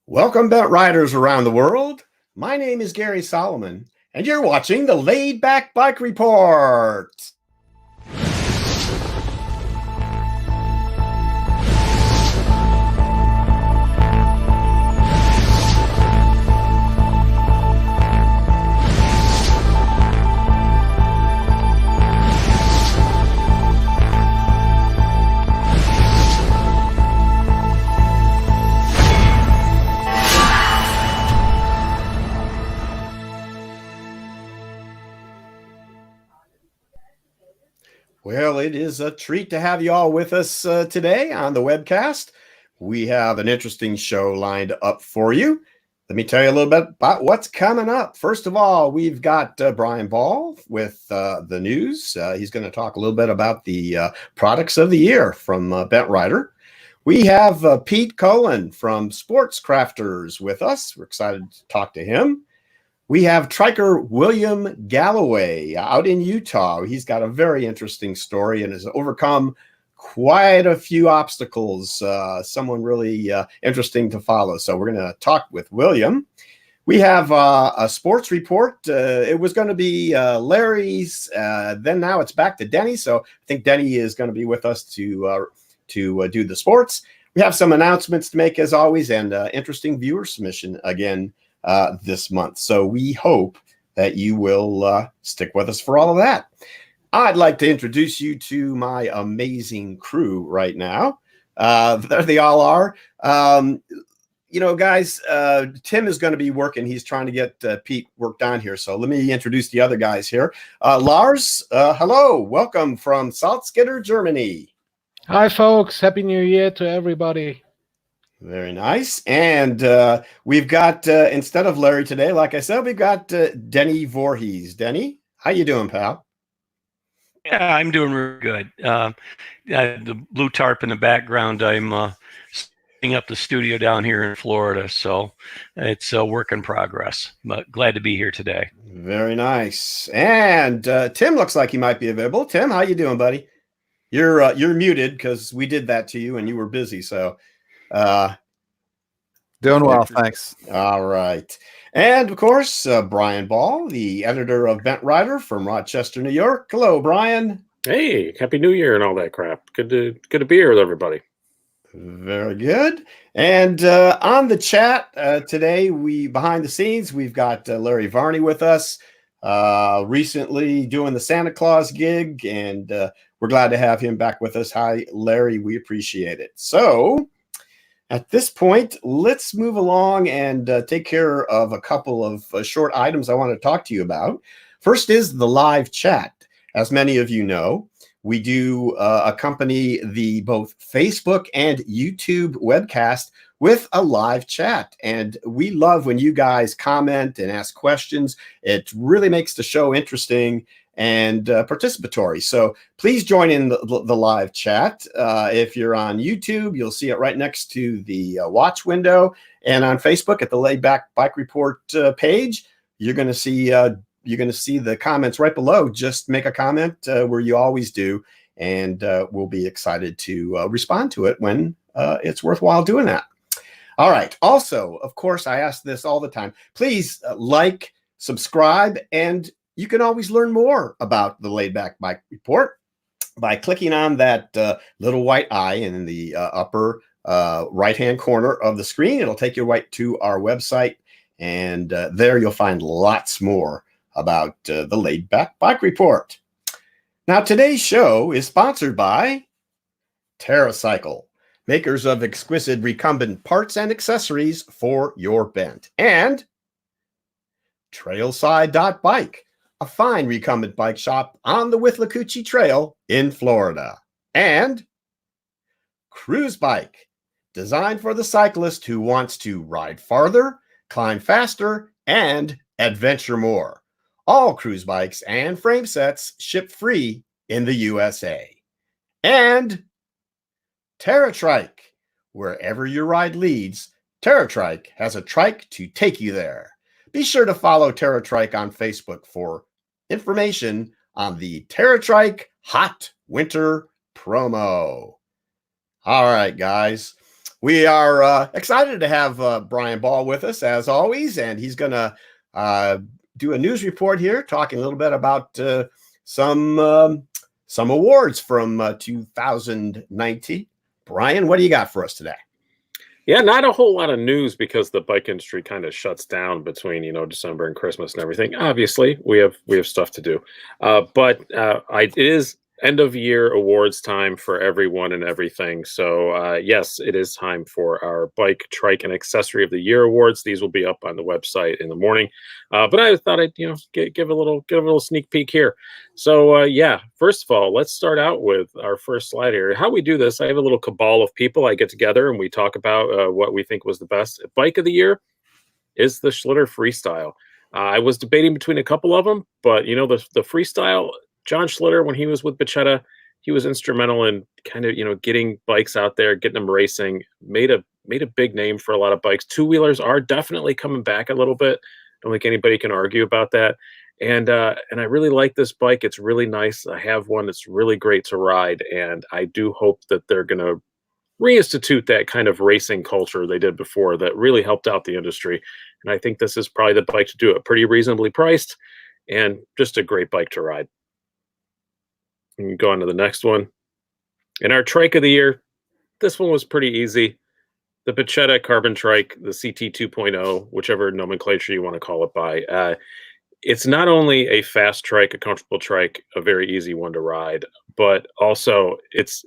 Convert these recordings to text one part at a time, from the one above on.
Welcome, bent riders around the world. My name is Gary Solomon, and you're watching the Laidback Bike Report. Well, it is a treat to have you all with us today on the webcast. We have an interesting show lined up for you. Let me tell you a little bit about what's coming up. First of all, we've got Bryan Ball with the news. He's going to talk a little bit about the products of the year from Bent Rider. We have Pete Colan from SportCrafters with us. We're excited to talk to him. We have triker William Galloway out in Utah. He's got a very interesting story and has overcome quite a few obstacles. Someone really interesting to follow. So we're going to talk with William. We have a sports report. It was going to be Larry's. Then now it's back to Denny. So I think Denny is going to be with us to do the sports. We have some announcements to make as always, and interesting viewer submission again this month. So we hope that you will stick with us for all of that. I'd like to introduce you to my amazing crew right now. There they all are. Guys, Tim is going to be working. He's trying to get Pete worked on here. So let me introduce the other guys here. Lars, hello. Welcome from Salzgitter, Germany. Hi, folks. Happy New Year to everybody. Very nice. And we've got, instead of Larry today, like I said, we've got Denny Voorhees. Denny, how you doing, pal? Yeah, I'm doing really good. The blue tarp in the background, I'm setting up the studio down here in Florida, so it's a work in progress, but glad to be here today. Very nice. And Tim looks like he might be available. Tim, how you doing, buddy? You're muted because we did that to you and you were busy, so... Doing well, thanks. All right. And of course, Bryan Ball, the editor of Bent Rider from Rochester, New York. Hello, Bryan. Hey, Happy New Year and all that crap. Good to be here with everybody. Very good. And on the chat today, behind the scenes, we've got Larry Varney with us, recently doing the Santa Claus gig, and we're glad to have him back with us. Hi, Larry. We appreciate it. So at this point, let's move along and take care of a couple of short items I want to talk to you about. First is the live chat. As many of you know, we do accompany the both Facebook and YouTube webcast with a live chat. And we love when you guys comment and ask questions. It really makes the show interesting and participatory. So please join in the live chat. If you're on YouTube, you'll see it right next to the watch window, and on Facebook at the Laidback Bike Report page, you're going to see the comments right below. Just make a comment where you always do, and we'll be excited to respond to it when it's worthwhile doing that. All right. Also, of course, I ask this all the time. Please like, subscribe, and you can always learn more about the Laidback Bike Report by clicking on that little white eye in the upper right-hand corner of the screen. It'll take you right to our website, and there you'll find lots more about the Laidback Bike Report. Now, today's show is sponsored by TerraCycle, makers of exquisite recumbent parts and accessories for your bent, and trailside.bike, a fine recumbent bike shop on the Withlacoochee Trail in Florida, and Cruise Bike, designed for the cyclist who wants to ride farther, climb faster, and adventure more. All cruise bikes and frame sets ship free in the USA. And Trike, wherever your ride leads, Trike has a trike to take you there. Be sure to follow Trike on Facebook for information on the Trike Hot Winter promo. All right, guys. We are excited to have Bryan Ball with us as always, and he's going to do a news report here, talking a little bit about some awards from 2019. Bryan, what do you got for us today? Yeah, not a whole lot of news because the bike industry kind of shuts down between December and Christmas and everything. Obviously, we have stuff to do, but it is end of year awards time for everyone and everything. So yes, it is time for our bike, trike, and accessory of the year awards. These will be up on the website in the morning. But I thought I'd give a little sneak peek here. So yeah, first of all, let's start out with our first slide here. How we do this, I have a little cabal of people I get together and we talk about what we think was the best bike of the year. Is the Schlitter Freestyle. I was debating between a couple of them, but the Freestyle, John Schlitter, when he was with Bachetta, he was instrumental in kind of getting bikes out there, getting them racing. Made a big name for a lot of bikes. Two wheelers are definitely coming back a little bit. I don't think anybody can argue about that. And I really like this bike. It's really nice. I have one that's really great to ride, and I do hope that they're going to reinstitute that kind of racing culture they did before that really helped out the industry. And I think this is probably the bike to do it. Pretty reasonably priced and just a great bike to ride. You can go on to the next one. In our trike of the year, this one was pretty easy. The Bachetta Carbon Trike, the CT 2.0, whichever nomenclature you want to call it by. It's not only a fast trike, a comfortable trike, a very easy one to ride, but also it's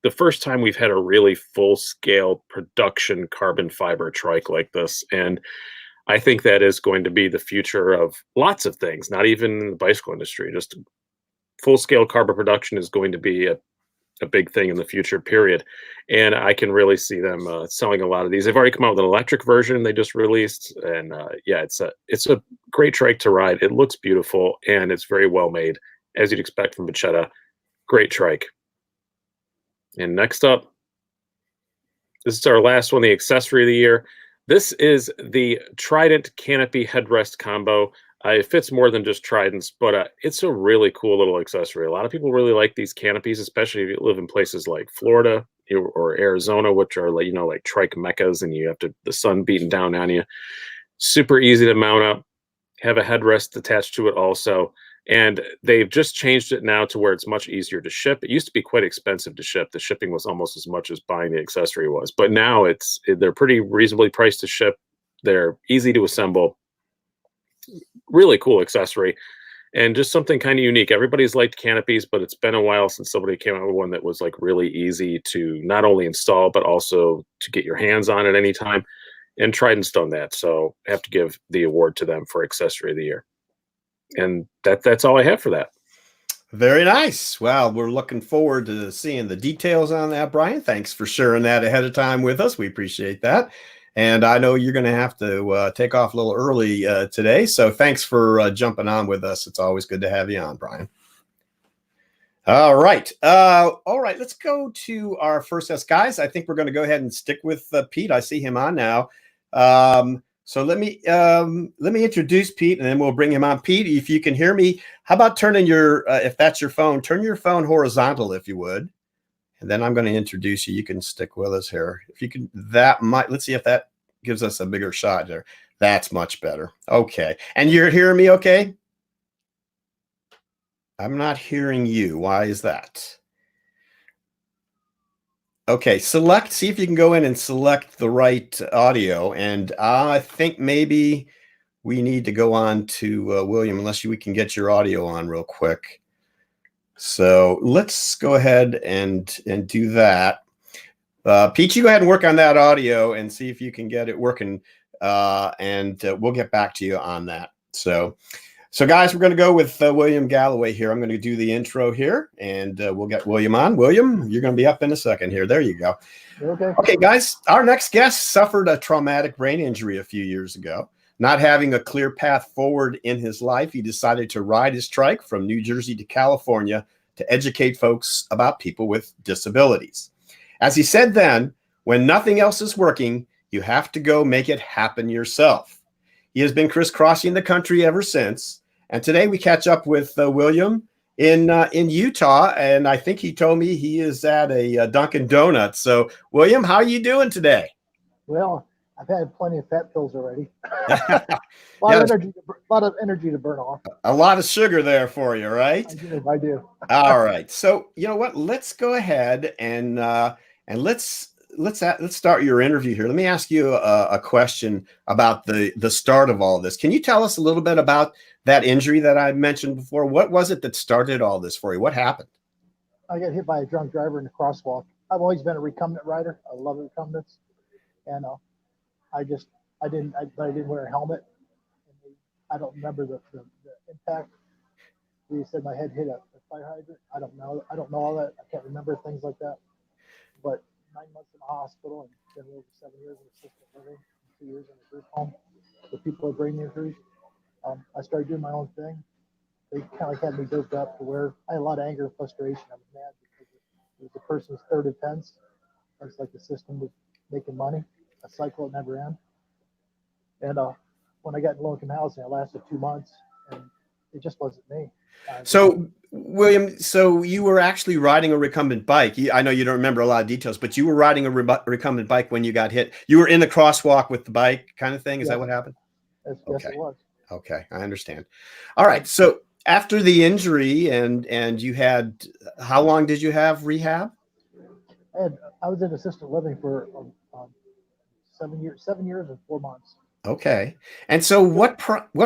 the first time we've had a really full-scale production carbon fiber trike like this. And I think that is going to be the future of lots of things, not even in the bicycle industry. Just full-scale carbon production is going to be a big thing in the future, period. And I can really see them selling a lot of these. They've already come out with an electric version they just released. And yeah, it's a great trike to ride. It looks beautiful, and it's very well made, as you'd expect from Bachetta. Great trike. And next up, this is our last one, the accessory of the year. This is the Trident Canopy Headrest Combo. It fits more than just Tridents, but it's a really cool little accessory. A lot of people really like these canopies, especially if you live in places like Florida or Arizona, which are like trike meccas, and you have the sun beating down on you. Super easy to mount up. Have a headrest attached to it also. And they've just changed it now to where it's much easier to ship. It used to be quite expensive to ship. The shipping was almost as much as buying the accessory was. But now they're pretty reasonably priced to ship. They're easy to assemble. Really cool accessory. And just something kind of unique. Everybody's liked canopies, but it's been a while since somebody came out with one that was like really easy to not only install, but also to get your hands on at any time. And Trident's done that. So I have to give the award to them for accessory of the year. And that's all I have for that. Very nice. Well, we're looking forward to seeing the details on that, Bryan. Thanks for sharing that ahead of time with us. We appreciate that. And I know you're going to have to take off a little early today. So thanks for jumping on with us. It's always good to have you on, Bryan. All right. Let's go to our first test, guys. I think we're going to go ahead and stick with Pete. I see him on now. So let me introduce Pete, and then we'll bring him on. Pete, if you can hear me, how about turning your, if that's your phone, turn your phone horizontal, if you would. And then I'm going to introduce you. You can stick with us here. If you can, let's see if that gives us a bigger shot there. That's much better. Okay. And you're hearing me okay? I'm not hearing you. Why is that? Okay, see if you can go in and select the right audio. And I think maybe we need to go on to William, unless we can get your audio on real quick. So let's go ahead and do that. Pete, you go ahead and work on that audio and see if you can get it working. And we'll get back to you on that. So guys, we're going to go with William Galloway here. I'm going to do the intro here, and we'll get William on. William, you're going to be up in a second here. There you go. Okay, guys, our next guest suffered a traumatic brain injury a few years ago. Not having a clear path forward in his life, he decided to ride his trike from New Jersey to California to educate folks about people with disabilities. As he said then, when nothing else is working, you have to go make it happen yourself. He has been crisscrossing the country ever since. And today we catch up with William in Utah, and I think he told me he is at a Dunkin' Donuts. So, William, how are you doing today? Well, I've had plenty of fat pills already. a lot Yes, of energy to burn off. a lot of sugar there for you, right? I do. All right. So, you know what? Let's go ahead and let's start your interview here. Let me ask you a question about the start of all this. Can you tell us a little bit about that injury that I mentioned before? What was it that started all this for you? What happened? I got hit by a drunk driver in the crosswalk. I've always been a recumbent rider. I love recumbents, and I just but I didn't wear a helmet. And I don't remember the impact. They said my head hit a fire hydrant. I don't know. I don't know all that. I can't remember things like that. But 9 months in the hospital and then over 7 years in assisted living, 2 years in a group home with people with brain injuries. I started doing my own thing. They kind of had me built up to where I had a lot of anger and frustration. I was mad because it was the person's third offense. It's like the system was making money, a cycle that never ends. And when I got in low-income housing, I lasted 2 months, and it just wasn't me. So, William, so you were actually riding a recumbent bike. I know you don't remember a lot of details, but you were riding a recumbent bike when you got hit. You were in the crosswalk with the bike kind of thing. Is that what happened? Yes, Okay. it was. Okay, I understand. All right. So after the injury and you had, how long did you have rehab? I was in assisted living for 7 years and 4 months. Okay. And so what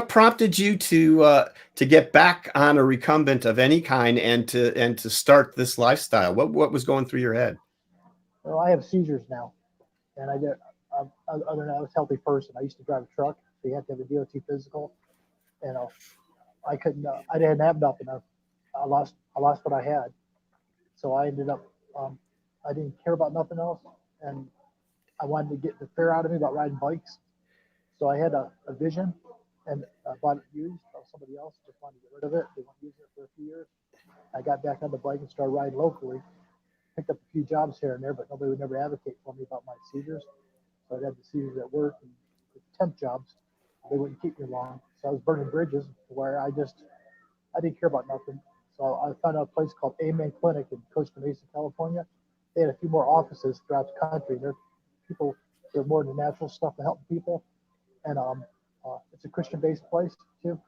prompted you to get back on a recumbent of any kind and to start this lifestyle? What was going through your head? Well, I have seizures now, and I did. Other than that, I was a healthy person. I used to drive a truck, so you had to have a DOT physical, and I couldn't. I didn't have enough. I lost what I had, so I ended up. I didn't care about nothing else, and I wanted to get the fear out of me about riding bikes. So I had a vision, and I bought it used by somebody else. Just wanted to get rid of it. They weren't using it for a few years. I got back on the bike and started riding locally. Picked up a few jobs here and there, but nobody would never advocate for me about my seizures. So I'd have the seizures at work and the temp jobs. They wouldn't keep me long. So I was burning bridges to where I didn't care about nothing. So I found out a place called Amen Clinic in Costa Mesa, California. They had a few more offices throughout the country. They're more into natural stuff and helping people. And it's a Christian-based place too.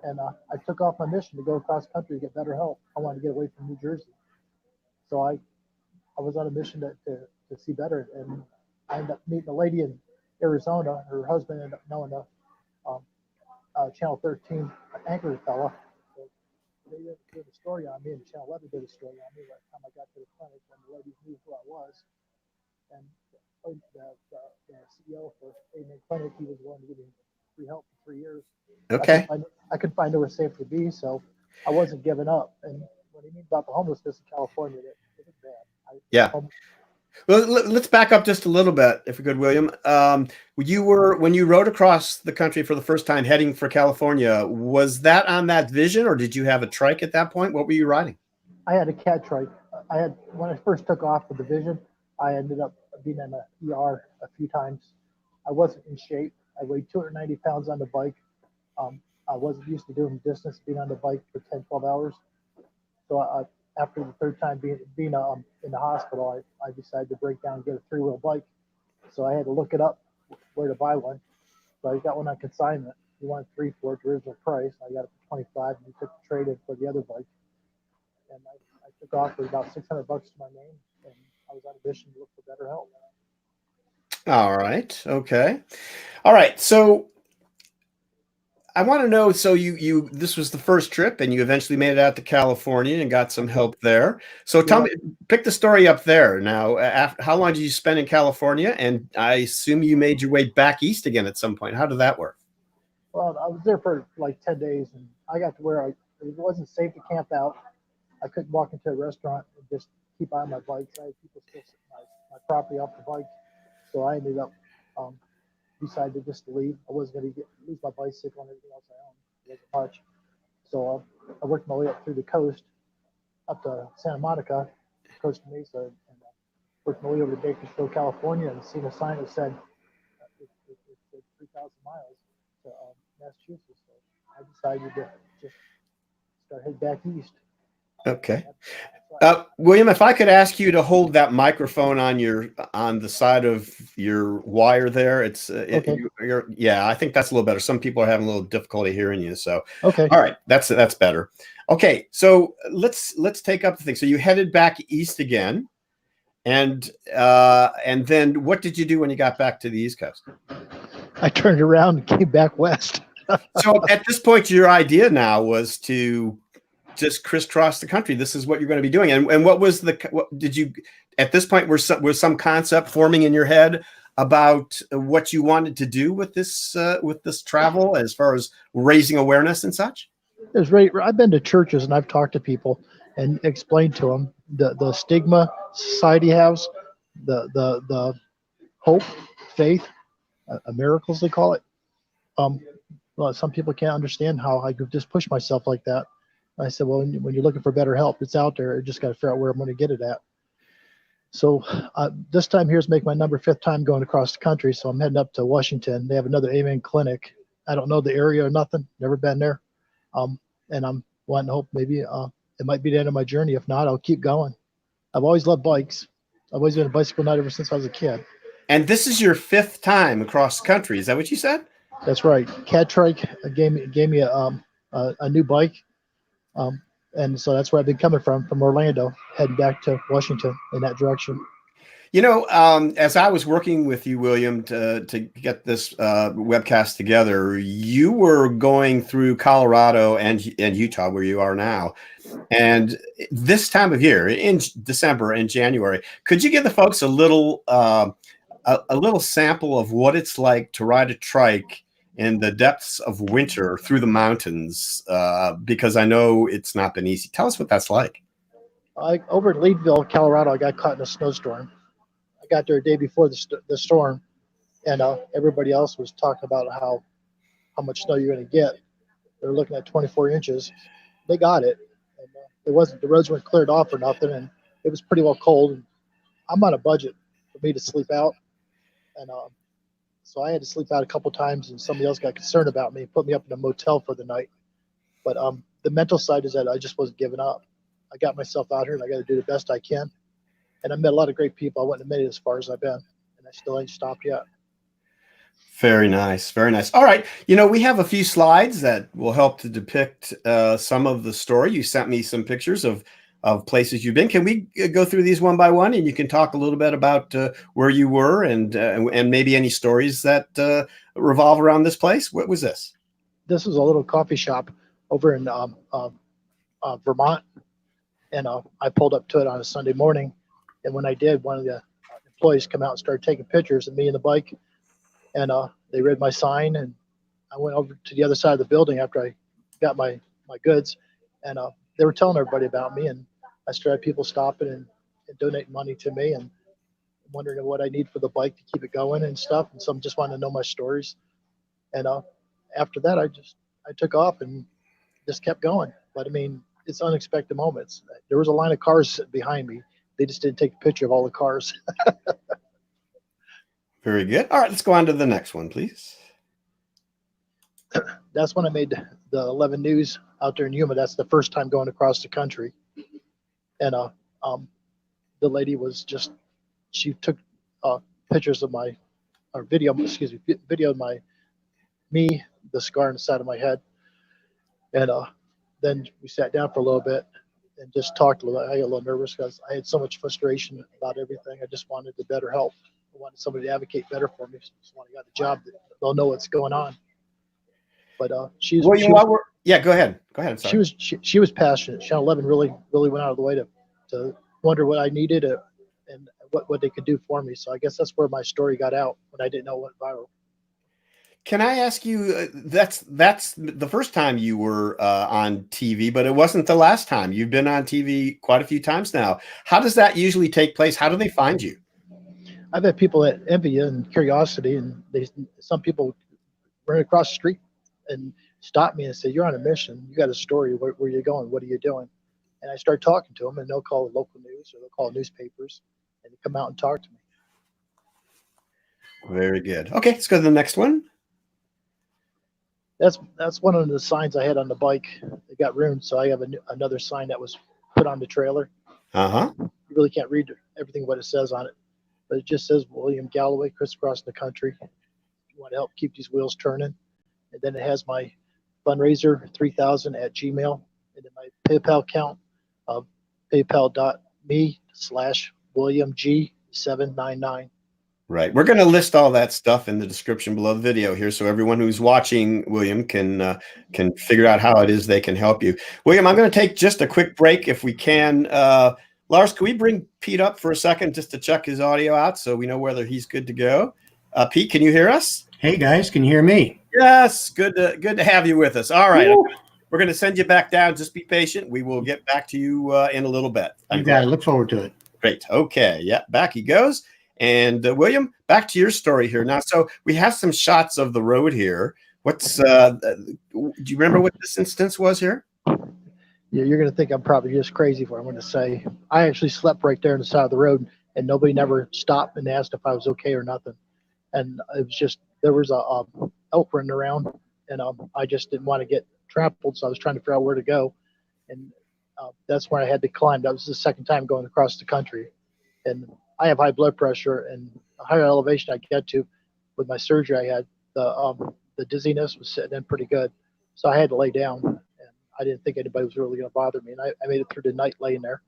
And I took off my mission to go across country to get better health. I wanted to get away from New Jersey. So I was on a mission to see better. And I ended up meeting a lady in Arizona. Her husband ended up knowing Channel 13 anchor fella. So they did a story on me, and Channel 11 did a story on me by the time I got to the clinic when the ladies knew who I was. And the CEO for Amen Clinic, he was willing to give me free help for 3 years. Okay. I could find nowhere safe to be, so I wasn't giving up. And what do you mean about the homelessness in California? It was bad. Yeah. Well, let's back up just a little bit, if we could, William. When you rode across the country for the first time, heading for California, was that on that vision, or did you have a trike at that point? What were you riding? I had a cat trike. When I first took off with the vision, I ended up being in an ER a few times. I wasn't in shape. I weighed 290 pounds on the bike. I wasn't used to doing distance, being on the bike for 10, 12 hours. So after the third time being in the hospital, I decided to break down and get a three-wheel bike. So I had to look it up where to buy one. So I got one on consignment. He wanted $3 for it, the original price. I got it for 25, and he took the trade in for the other bike. And I took off with about $600 to my name, and I was on a mission to look for better health. All right. Okay. All right. So I want to know, so this was the first trip and you eventually made it out to California and got some help there. So tell me, pick the story up there. Now, how long did you spend in California? And I assume you made your way back east again at some point. How did that work? Well, I was there for like 10 days, and I got to where it wasn't safe to camp out. I couldn't walk into a restaurant and just keep on my bikes. I had people still sitting my property off the bike. So I ended up decided just to leave. I wasn't going to lose my bicycle and everything else I owned. It wasn't much. So I worked my way up through the coast, up to Santa Monica, Costa Mesa, and worked my way over to Bakersfield, California, and seen a sign that said it's 3,000 miles to Massachusetts. So I decided to just start heading back east. Okay. William, if I could ask you to hold that microphone on the side of your wire there, Okay. yeah, I think that's a little better. Some people are having a little difficulty hearing you. So, Okay. all right, that's better. Okay, so let's take up the thing. So you headed back east again, and then what did you do when you got back to the East Coast? I turned around and came back west. So at this point, your idea now was to just crisscross the country. This is what you're going to be doing. And what was what did you, at this point, was some concept forming in your head about what you wanted to do with this travel as far as raising awareness and such? It was right. I've been to churches and I've talked to people and explained to them the stigma society has, the hope, faith, miracles they call it. Well, some people can't understand how I could just push myself like that. I said, well, when you're looking for better help, it's out there. I just got to figure out where I'm going to get it at. So this time here's make my number 5th time going across the country. So I'm heading up to Washington. They have another Amen clinic. I don't know the area or nothing. Never been there. And I'm wanting to hope maybe it might be the end of my journey. If not, I'll keep going. I've always loved bikes. I've always been a bicycle nut ever since I was a kid. And this is your 5th time across the country. Is that what you said? That's right. Trike gave me a new bike. And so that's where I've been coming from Orlando, heading back to Washington in that direction. You know, as I was working with you, William, to get this webcast together, you were going through Colorado and Utah, where you are now. And this time of year, in December and January, could you give the folks a little sample of what it's like to ride a trike in the depths of winter through the mountains? Because I know it's not been easy. Tell us what that's like. Over at Leadville, Colorado, I got caught in a snowstorm. I got there a day before the storm, and everybody else was talking about how much snow you're going to get. They were looking at 24 inches. They got it. And, the roads weren't cleared off or nothing, and it was pretty well cold. And I'm on a budget for me to sleep out, and so I had to sleep out a couple times, and somebody else got concerned about me and put me up in a motel for the night. But the mental side is that I just wasn't giving up. I got myself out here, and I got to do the best I can. And I met a lot of great people. I wouldn't have made it as far as I've been, and I still ain't stopped yet. Very nice. Very nice. All right. You know, we have a few slides that will help to depict some of the story. You sent me some pictures of places you've been. Can we go through these one by one, and you can talk a little bit about where you were and maybe any stories that revolve around this place? What was this? This was a little coffee shop over in Vermont, and I pulled up to it on a Sunday morning. And when I did, one of the employees come out and started taking pictures of me and the bike, and they read my sign, and I went over to the other side of the building after I got my goods, and they were telling everybody about me, and I started people stopping and donating money to me and wondering what I need for the bike to keep it going and stuff. And some just wanted to know my stories. And after that, I took off and just kept going. But I mean, it's unexpected moments. There was a line of cars sitting behind me. They just didn't take a picture of all the cars. Very good. All right, let's go on to the next one, please. That's when I made the 11 News out there in Yuma. That's the first time going across the country. And the lady was just, she took pictures of video of me, the scar on the side of my head. And then we sat down for a little bit and just talked a little bit. I got a little nervous because I had so much frustration about everything. I just wanted the better help. I wanted somebody to advocate better for me. So when I got the job, they'll know what's going on. But go ahead. I'm sorry. She was passionate. Channel 11 really went out of the way to wonder what I needed and what they could do for me. So I guess that's where my story got out when I didn't know it went viral. Can I ask you, that's the first time you were on TV, but it wasn't the last time. You've been on TV quite a few times now. How does that usually take place? How do they find you? I've had people that envy you and curiosity, and some people run across the street and stop me and say, "You're on a mission. You got a story. Where are you going? What are you doing?" And I start talking to them, and they'll call the local news or they'll call newspapers, and they come out and talk to me. Very good. Okay, let's go to the next one. That's one of the signs I had on the bike. It got ruined, so I have another sign that was put on the trailer. Uh-huh. You really can't read everything what it says on it, but it just says William Galloway, crisscrossing the country. You want to help keep these wheels turning. And then it has my fundraiser 3000 at Gmail, and then my PayPal account of paypal.me/WilliamG799. Right. We're going to list all that stuff in the description below the video here, so everyone who's watching, William, can figure out how it is they can help you. William, I'm going to take just a quick break if we can. Lars, can we bring Pete up for a second just to check his audio out so we know whether he's good to go? Pete, can you hear us? Hey guys, can you hear me? Yes. Good to have you with us. All right. We're going to send you back down. Just be patient. We will get back to you in a little bit. You got it. Look forward to it. Great. Okay. Yeah. Back he goes. And William, back to your story here now. So we have some shots of the road here. What's do you remember what this instance was here? Yeah, you're going to think I'm probably just crazy for what I'm going to say. I actually slept right there on the side of the road, and nobody never stopped and asked if I was okay or nothing. And it was just, there was a elk running around, and I just didn't want to get trampled, so I was trying to figure out where to go. And that's where I had to climb. That was the second time going across the country. And I have high blood pressure, and the higher elevation I get to with my surgery I had, the dizziness was sitting in pretty good. So I had to lay down, and I didn't think anybody was really going to bother me. And I made it through the night laying there.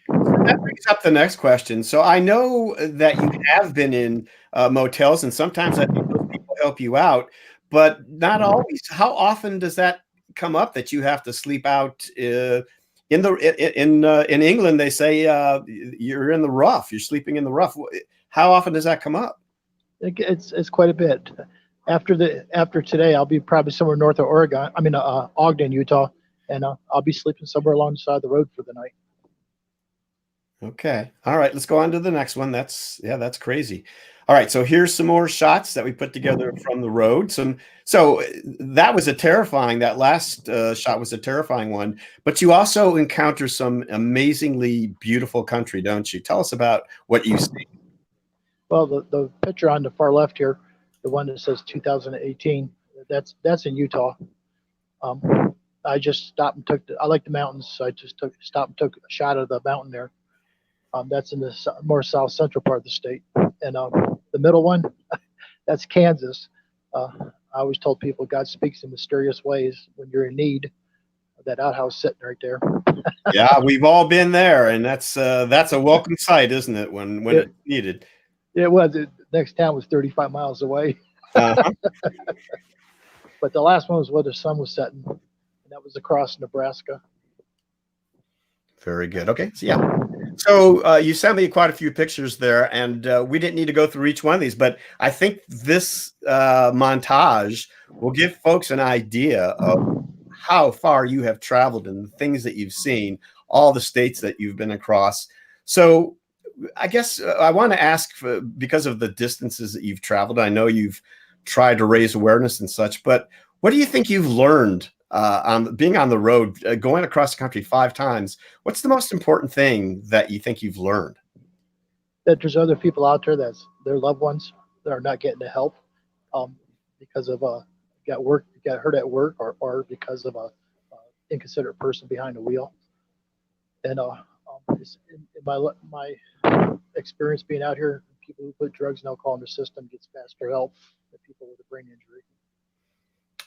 That brings up the next question. So I know that you have been in motels, and sometimes I think those people help you out, but not always. How often does that come up that you have to sleep out? In England, they say you're in the rough. You're sleeping in the rough. How often does that come up? It's quite a bit. After today, I'll be probably somewhere north of Oregon. I mean, Ogden, Utah, and I'll be sleeping somewhere along the side of the road for the night. Okay. All right. Let's go on to the next one. That's crazy. All right. So here's some more shots that we put together from the road. So that was that last shot was a terrifying one, but you also encounter some amazingly beautiful country, don't you? Tell us about what you see. Well, the picture on the far left here, the one that says 2018, that's in Utah. I just stopped and I like the mountains, so I just stopped and took a shot of the mountain there. That's in the more south central part of the state. And the middle one, that's Kansas. I always told people God speaks in mysterious ways when you're in need. That outhouse sitting right there. Yeah, we've all been there, and that's a welcome sight, isn't it? When it's needed. It was. The next town was 35 miles away. Uh-huh. But the last one was where the sun was setting, and that was across Nebraska. Very good. Okay. So yeah. So you sent me quite a few pictures there, and we didn't need to go through each one of these, but I think this montage will give folks an idea of how far you have traveled and the things that you've seen, all the states that you've been across. So I guess I want to ask, because of the distances that you've traveled, I know you've tried to raise awareness and such, but what do you think you've learned on being on the road, going across the country 5 times? What's the most important thing that you think you've learned? That there's other people out there that's their loved ones that are not getting the help because of got hurt at work or because of a inconsiderate person behind the wheel. And in my experience being out here, people who put drugs and alcohol in their system gets faster help than people with a brain injury.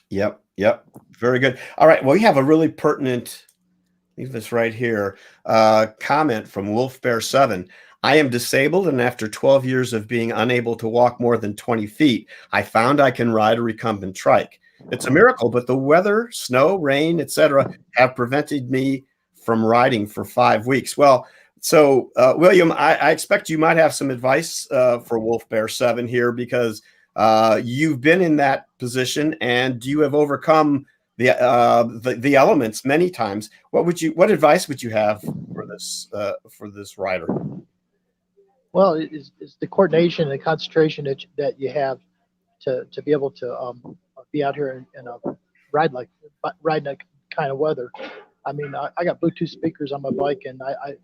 Yep. Very good. All right. Well, we have a really pertinent, leave this right here, comment from Wolf Bear 7. I am disabled, and after 12 years of being unable to walk more than 20 feet, I found I can ride a recumbent trike. It's a miracle, but the weather, snow, rain, etc., have prevented me from riding for 5 weeks. Well, so William, I expect you might have some advice for Wolf Bear 7 here, because you've been in that position and you have overcome the elements many times. What advice would you have for this rider? Well, it's the coordination and the concentration that you have to be able to be out here and ride in that kind of weather. I mean, I got Bluetooth speakers on my bike, and I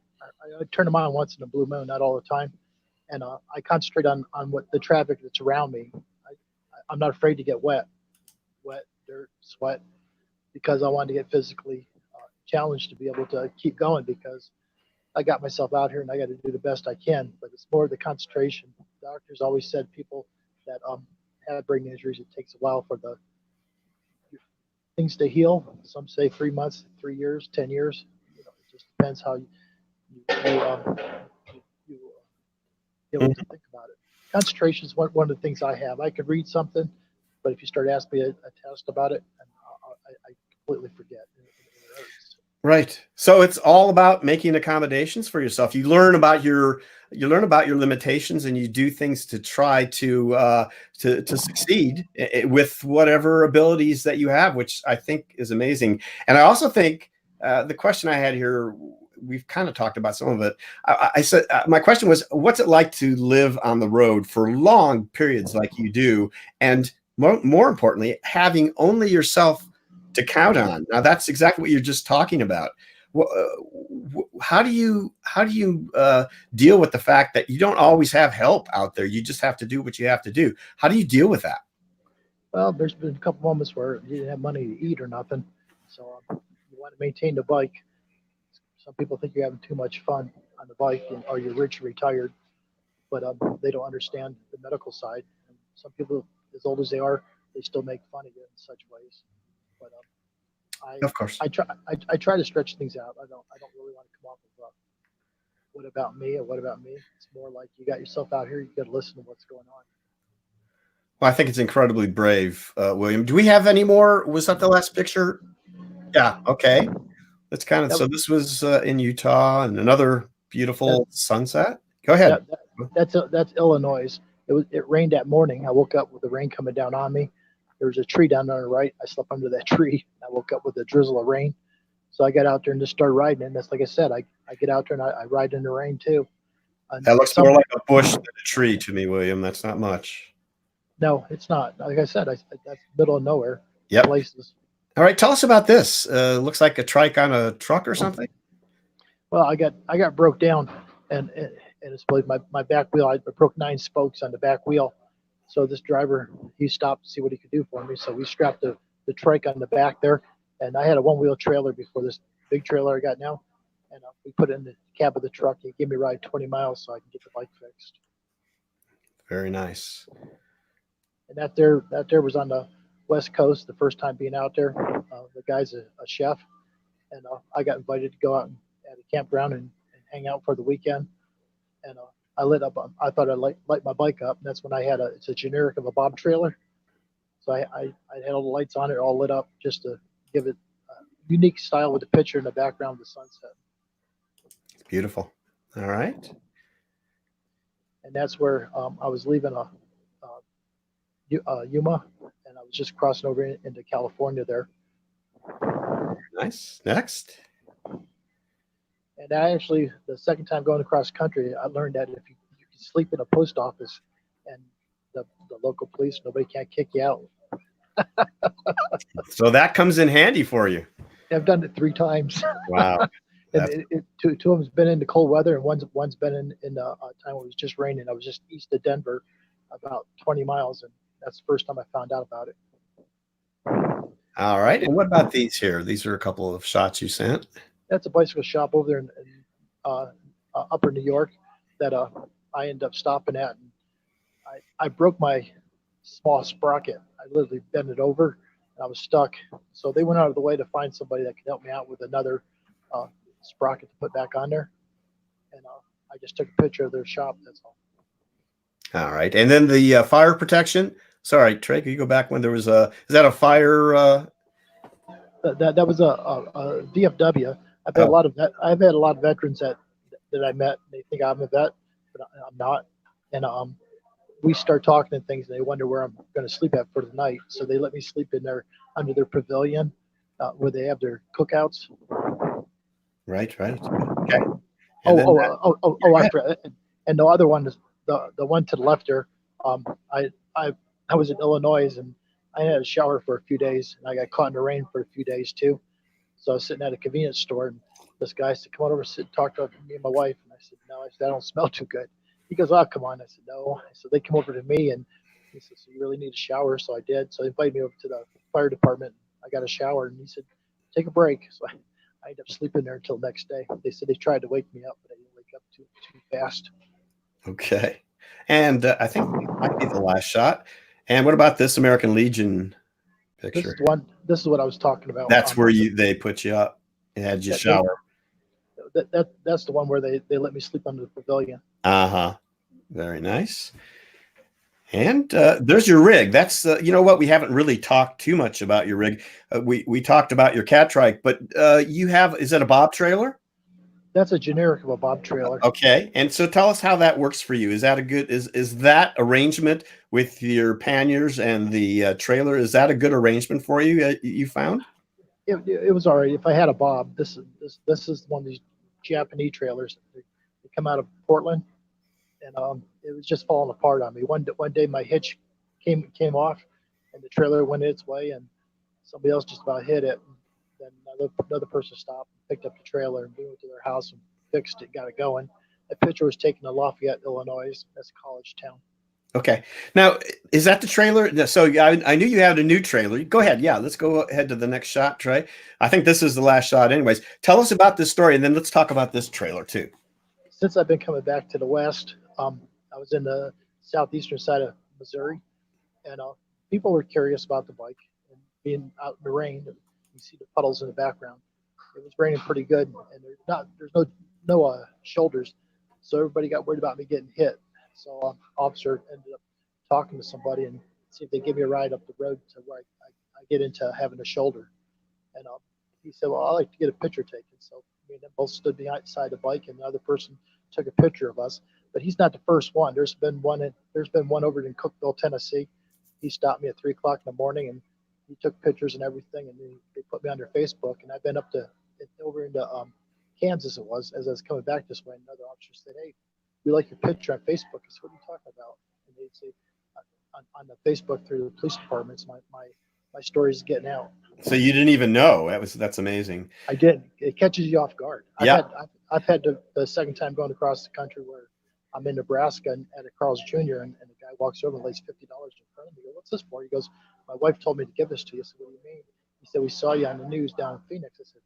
turn them on once in a blue moon, not all the time. And I concentrate on what the traffic that's around me. I'm not afraid to get wet, dirt, sweat, because I want to get physically challenge to be able to keep going because I got myself out here and I got to do the best I can. But it's more the concentration. Doctors always said people that have brain injuries, it takes a while for the things to heal. Some say 3 months, 3 years, 10 years. You know, it just depends how you able to think about it. Concentration is one of the things I have. I could read something, but if you start asking me a test about it, I completely forget. It hurts. Right. So it's all about making accommodations for yourself. You learn about your limitations, and you do things to try to succeed with whatever abilities that you have, which I think is amazing. And I also think the question I had here, we've kind of talked about some of it. I said my question was, what's it like to live on the road for long periods like you do, and more importantly, having only yourself to count on? Now, that's exactly what you're just talking about. How do you deal with the fact that you don't always have help out there? You just have to do what you have to do. How do you deal with that? Well, there's been a couple moments where you didn't have money to eat or nothing, so you want to maintain the bike. Some people think you're having too much fun on the bike, or you're rich and retired, but they don't understand the medical side. And some people, as old as they are, they still make fun of you in such ways. But Of course. I try to stretch things out. I don't really want to come off of what about me or what about me. It's more like you got yourself out here. You got to listen to what's going on. Well, I think it's incredibly brave, William. Do we have any more? Was that the last picture? Yeah. Okay. That's kind of, so this was in Utah, and another beautiful sunset. Go ahead. That's Illinois. It rained that morning. I woke up with the rain coming down on me. There was a tree down on the right. I slept under that tree. I woke up with a drizzle of rain. So I got out there and just started riding. And that's, like I said, I get out there and I ride in the rain too. And that looks more like a bush than a tree to me, William. That's not much. No, it's not. Like I said, that's middle of nowhere. Yep. Places. All right, tell us about this. Looks like a trike on a truck or something. Well, I got broke down, and it's like my back wheel. I broke 9 spokes on the back wheel. So this driver, he stopped to see what he could do for me. So we strapped the trike on the back there, and I had a 1-wheel trailer before this big trailer I got now, and we put it in the cab of the truck. He gave me a ride 20 miles so I can get the bike fixed. Very nice. And that there was on the West Coast, the first time being out there. The guy's a chef, and I got invited to go out at a campground and hang out for the weekend. And I lit up. I thought I'd light my bike up. And that's when I had it's a generic of a bob trailer. So I had all the lights on it, all lit up, just to give it a unique style with the picture in the background of the sunset. It's beautiful. All right. And that's where I was leaving Yuma, and I was just crossing over into California there. Nice. Next. And I actually, the second time going across country, I learned that if you can sleep in a post office and the local police, nobody can't kick you out. So that comes in handy for you. I've done it 3 times. Wow. And two of them's been in the cold weather, and one's been in the time when it was just raining. I was just east of Denver, about 20 miles, and that's the first time I found out about it. All right. And what about these here? These are a couple of shots you sent. That's a bicycle shop over there in upper New York that I ended up stopping at. And I broke my small sprocket. I literally bent it over, and I was stuck. So they went out of the way to find somebody that could help me out with another sprocket to put back on there. And I just took a picture of their shop. That's all. All right. And then the fire protection. Sorry, Trey, can you go back when there was is that a fire? That was a VFW. I've had a lot of veterans that I met. They think I'm a vet, but I'm not. And we start talking and things, and they wonder where I'm going to sleep at for the night. So they let me sleep in there under their pavilion where they have their cookouts. Right. Okay. I forgot. And the other one is the one to the left there. I was in Illinois, and I had a shower for a few days, and I got caught in the rain for a few days too. So I was sitting at a convenience store, and this guy said, "Come on over, sit, talk to me and my wife." And I said, "No," I said, "I don't smell too good." He goes, "Oh, come on." I said, "No." So they come over to me, and he said, "So you really need a shower?" So I did. So he invited me over to the fire department. I got a shower, and he said, "Take a break." So I ended up sleeping there until the next day. They said they tried to wake me up, but I didn't wake up too fast. Okay. And I think it might be the last shot. And what about this American Legion This picture? is the one. This is what I was talking about. That's where they put you up and had you shower. That's the one where they let me sleep under the pavilion. Uh-huh. Very nice. And there's your rig. That's you know what, we haven't really talked too much about your rig. We talked about your cat trike, but you have, is that a bob trailer? That's a generic of a bob trailer. Okay. And so tell us how that works for you. Is that a good, is that arrangement with your panniers and the trailer, is that a good arrangement for you, you found? It was all right. If I had a bob, this is one of these Japanese trailers. They come out of Portland, and it was just falling apart on me. One day my hitch came off, and the trailer went its way, and somebody else just about hit it. Then another person stopped and picked up the trailer, and we went to their house and fixed it, got it going. That picture was taken in Lafayette, Illinois. That's a college town. Okay. Now, is that the trailer? So I knew you had a new trailer. Go ahead. Yeah, let's go ahead to the next shot, Trey. I think this is the last shot anyways. Tell us about this story, and then let's talk about this trailer too. Since I've been coming back to the West, I was in the southeastern side of Missouri, and people were curious about the bike. And being out in the rain, you see the puddles in the background. It was raining pretty good, and there's no shoulders, so everybody got worried about me getting hit. So officer ended up talking to somebody and see if they give me a ride up the road to where I get into having a shoulder. And he said, well, I like to get a picture taken. So me and them both stood beside the bike, and the other person took a picture of us. But he's not the first one. There's been one over in Cookeville, Tennessee. He stopped me at 3 o'clock in the morning, and he took pictures and everything, and they put me on their Facebook. And I've been over into Kansas. It was as I was coming back this way. Another officer said, hey, we like your picture on Facebook. I said, what are you talking about? And they'd say, on the Facebook through the police departments, my story's getting out. So you didn't even know. That's amazing. I did. It catches you off guard. Yeah. I've had the second time going across the country where I'm in Nebraska and at a Carl's Jr. and the guy walks over and lays $50 in front of me. I go, what's this for? He goes, my wife told me to give this to you. I said, what do you mean? He said, we saw you on the news down in Phoenix. I said,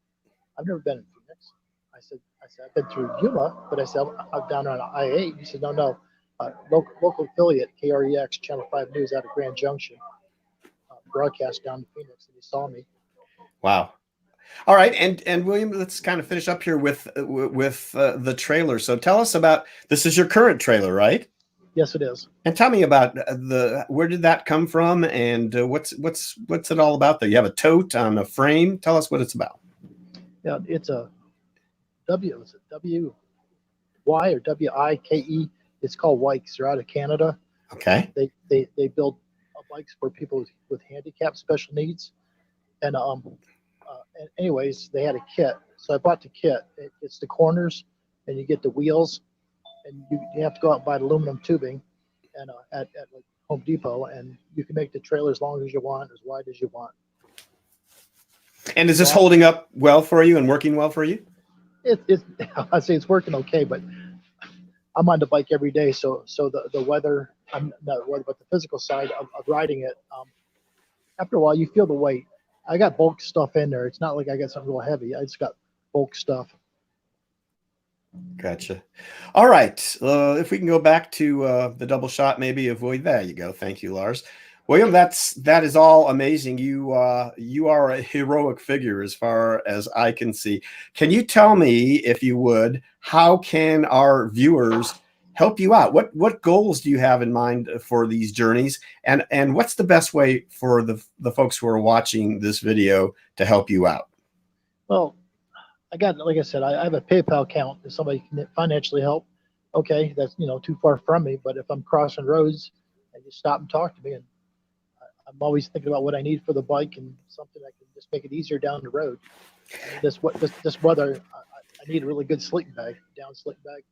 I've never been in Phoenix. I said, I've been through Yuma, but I said, I'm down on I-8. He said, no. Local affiliate, KREX, Channel 5 News out of Grand Junction, broadcast down to Phoenix, and he saw me. Wow. All right. And William, let's kind of finish up here with the trailer. So tell us about, this is your current trailer, right? Yes, it is. And tell me about where did that come from, and what's it all about there? You have a tote on a frame. Tell us what it's about. Yeah, it's a W-Y or W-I-K-E. It's called Wikes. They're out of Canada. Okay. They build bikes for people with handicap special needs. And anyways, they had a kit. So I bought the kit. It's the corners, and you get the wheels, and you have to go out and buy aluminum tubing and at like Home Depot, and you can make the trailer as long as you want, as wide as you want. And is this holding up well for you and working well for you? I'd say it's working okay, but I'm on the bike every day, so the weather, I'm not the weather, but the physical side of riding it, after a while you feel the weight. I got bulk stuff in there. It's not like I got something real heavy. I just got bulk stuff. Gotcha. All right. If we can go back to the double shot, maybe of William. There you go. Thank you, Lars. William, that is all amazing. You are a heroic figure as far as I can see. Can you tell me, if you would, how can our viewers help you out? What goals do you have in mind for these journeys? And what's the best way for the folks who are watching this video to help you out? Well, like I said, I have a PayPal account if somebody can financially help. Okay, that's too far from me, but if I'm crossing roads and you stop and talk to me, and I'm always thinking about what I need for the bike and something that can just make it easier down the road. This weather, I need a really good sleeping bag, down sleeping bag.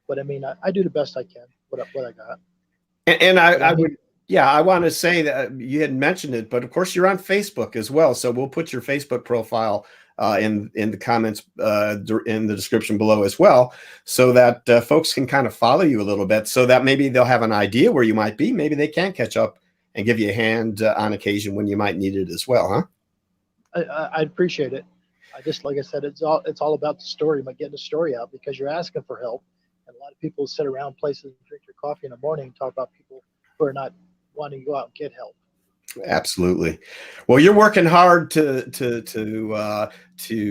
But I mean, I do the best I can. What I got. And I would, yeah, I want to say that you hadn't mentioned it, but of course you're on Facebook as well. So we'll put your Facebook profile in the comments in the description below as well, so that folks can kind of follow you a little bit, so that maybe they'll have an idea where you might be. Maybe they can catch up and give you a hand on occasion when you might need it as well, huh? I appreciate it. I just, like I said, it's all about the story, about getting the story out, because you're asking for help. And a lot of people sit around places and drink their coffee in the morning and talk about people who are not wanting to go out and get help. Absolutely. Well, you're working hard to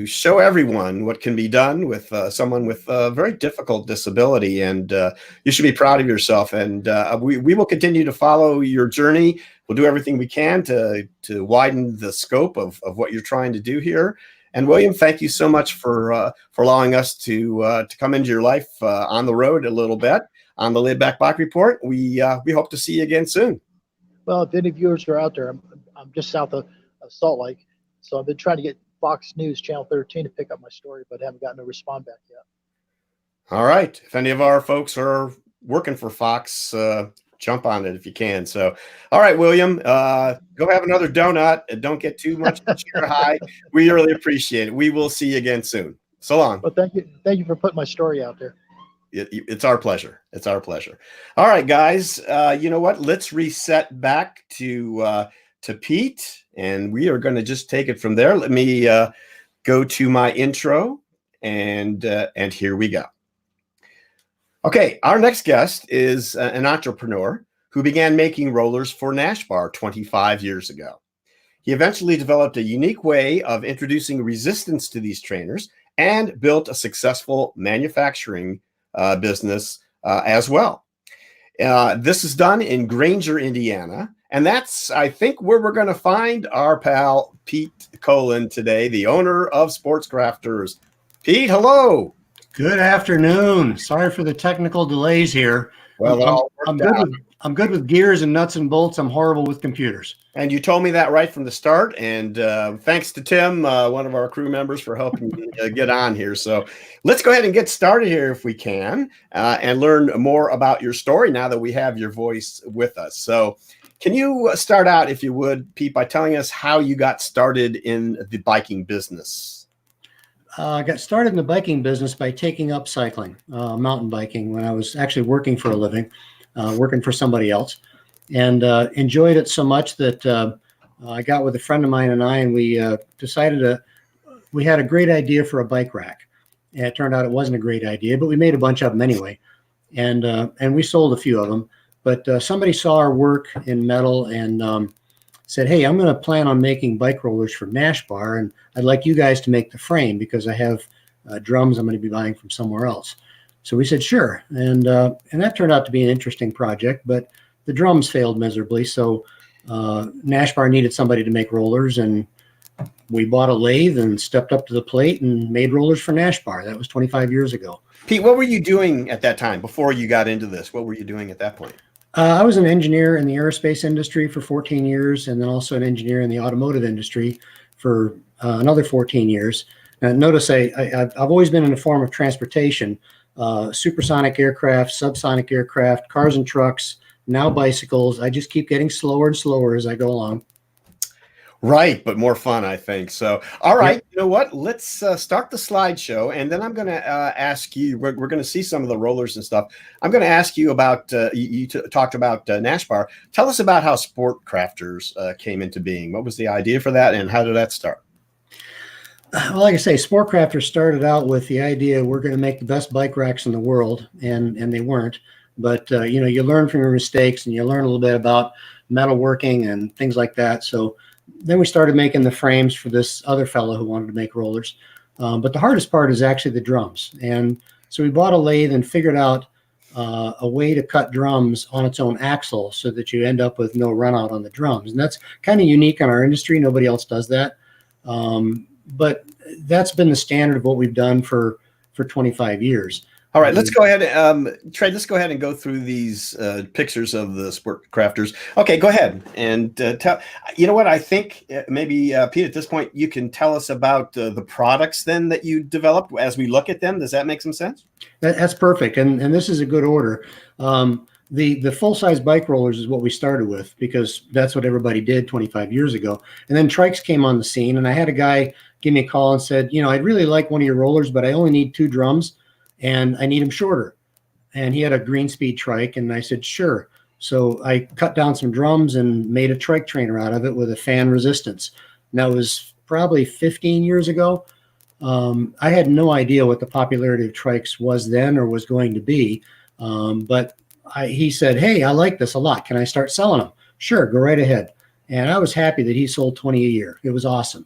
show everyone what can be done with someone with a very difficult disability, and you should be proud of yourself. And we will continue to follow your journey. We'll do everything we can to widen the scope of what you're trying to do here. And William, thank you so much for allowing us to come into your life on the road a little bit on the Laidback Bike Report. We hope to see you again soon. Well, if any viewers are out there, I'm just south of Salt Lake, so I've been trying to get Fox News Channel 13 to pick up my story, but haven't gotten a respond back yet. All right. If any of our folks are working for Fox, jump on it if you can. So, all right, William, go have another donut and don't get too much sugar high. We really appreciate it. We will see you again soon. So long. Well, thank you for putting my story out there. It's our pleasure. It's our pleasure. All right, guys. You know what? Let's reset back to Pete, and we are going to just take it from there. Let me go to my intro, and here we go. Okay, our next guest is an entrepreneur who began making rollers for NASHBAR 25 years ago. He eventually developed a unique way of introducing resistance to these trainers and built a successful manufacturing business as well. This is done in Granger, Indiana, and that's, I think, where we're going to find our pal Pete Colan today, the owner of SportCrafters. Pete, hello. Good afternoon. Sorry for the technical delays here. Well, I'm good with gears and nuts and bolts. I'm horrible with computers. And you told me that right from the start. And thanks to Tim, one of our crew members, for helping me get on here. So let's go ahead and get started here if we can, and learn more about your story now that we have your voice with us. So can you start out, if you would, Pete, by telling us how you got started in the biking business? I got started in the biking business by taking up cycling, mountain biking, when I was actually working for a living, working for somebody else, and enjoyed it so much that I got with a friend of mine and we decided we had a great idea for a bike rack. And it turned out it wasn't a great idea, but we made a bunch of them anyway. And we sold a few of them. But somebody saw our work in metal and said, hey, I'm going to plan on making bike rollers for NASHBAR, and I'd like you guys to make the frame because I have drums I'm going to be buying from somewhere else. So we said, sure. And that turned out to be an interesting project, but the drums failed miserably. So NASHBAR needed somebody to make rollers, and we bought a lathe and stepped up to the plate and made rollers for NASHBAR. That was 25 years ago. Pete, what were you doing at that time before you got into this? What were you doing at that point? I was an engineer in the aerospace industry for 14 years, and then also an engineer in the automotive industry for another 14 years. And notice I've always been in a form of transportation, supersonic aircraft, subsonic aircraft, cars and trucks, now bicycles. I just keep getting slower and slower as I go along. Right, but more fun, I think. So, all right, yep. You know what? Let's start the slideshow, and then I'm going to ask you. We're going to see some of the rollers and stuff. I'm going to ask you about. You talked about NASHBAR. Tell us about how SportCrafters came into being. What was the idea for that, and how did that start? Well, like I say, SportCrafters started out with the idea we're going to make the best bike racks in the world, and they weren't. But you know, you learn from your mistakes, and you learn a little bit about metalworking and things like that. So then we started making the frames for this other fellow who wanted to make rollers. But the hardest part is actually the drums. And so we bought a lathe and figured out a way to cut drums on its own axle so that you end up with no runout on the drums. And that's kind of unique in our industry. Nobody else does that. But that's been the standard of what we've done for 25 years. All right, let's go ahead. Trey, let's go ahead and go through these pictures of the SportCrafters. Okay, go ahead and tell. You know what? I think maybe Pete, at this point, you can tell us about the products then that you developed as we look at them. Does that make some sense? That's perfect, and this is a good order. The full-size bike rollers is what we started with because that's what everybody did 25 years ago. And then trikes came on the scene, and I had a guy give me a call and said, you know, I'd really like one of your rollers, but I only need 2 drums. And I need them shorter. And he had a green speed trike, and I said, sure. So I cut down some drums and made a trike trainer out of it with a fan resistance. And that was probably 15 years ago. I had no idea what the popularity of trikes was then or was going to be. But he said, "Hey, I like this a lot. Can I start selling them?" Sure, go right ahead. And I was happy that he sold 20 a year. It was awesome.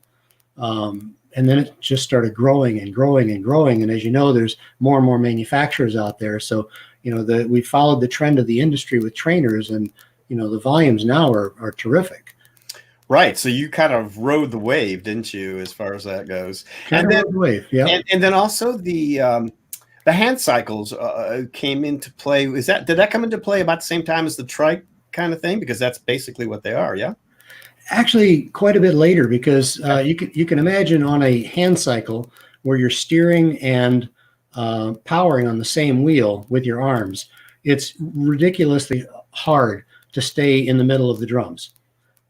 And then it just started growing and growing and growing. And as you know, there's more and more manufacturers out there. So, we followed the trend of the industry with trainers, and, the volumes now are terrific. Right. So you kind of rode the wave, didn't you, as far as that goes? Kind of rode the wave, yeah. And then also the hand cycles came into play. Did that come into play about the same time as the trike kind of thing? Because that's basically what they are, yeah? Actually, quite a bit later, because you can imagine on a hand cycle where you're steering and powering on the same wheel with your arms, it's ridiculously hard to stay in the middle of the drums.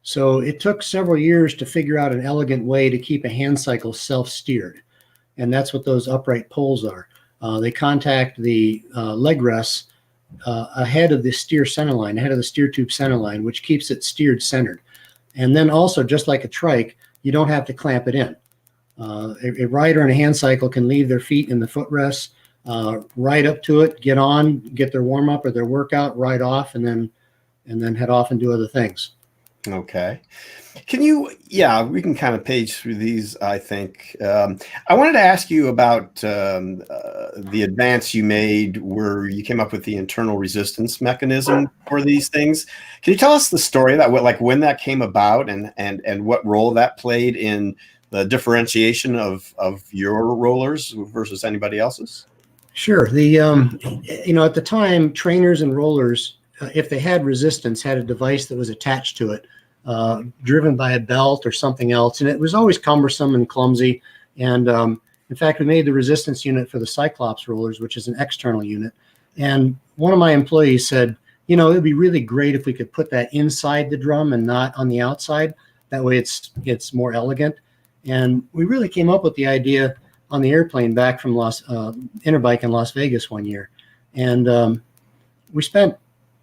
So it took several years to figure out an elegant way to keep a hand cycle self-steered. And that's what those upright poles are. They contact the leg rests ahead of the steer center line, ahead of the steer tube center line, which keeps it steered centered. And then also, just like a trike, you don't have to clamp it in. A rider in a hand cycle can leave their feet in the footrests, ride up to it, get on, get their warm up or their workout, ride off, and then head off and do other things. Okay. We can kind of page through these, I think. I wanted to ask you about the advance you made where you came up with the internal resistance mechanism for these things. Can you tell us the story of that, like when that came about and what role that played in the differentiation of your rollers versus anybody else's? Sure. At the time, trainers and rollers, if they had resistance, had a device that was attached to it, driven by a belt or something else. And it was always cumbersome and clumsy. And in fact, we made the resistance unit for the Cyclops rollers, which is an external unit. And one of my employees said, it would be really great if we could put that inside the drum and not on the outside. That way it's more elegant. And we really came up with the idea on the airplane back from Interbike in Las Vegas one year. And we spent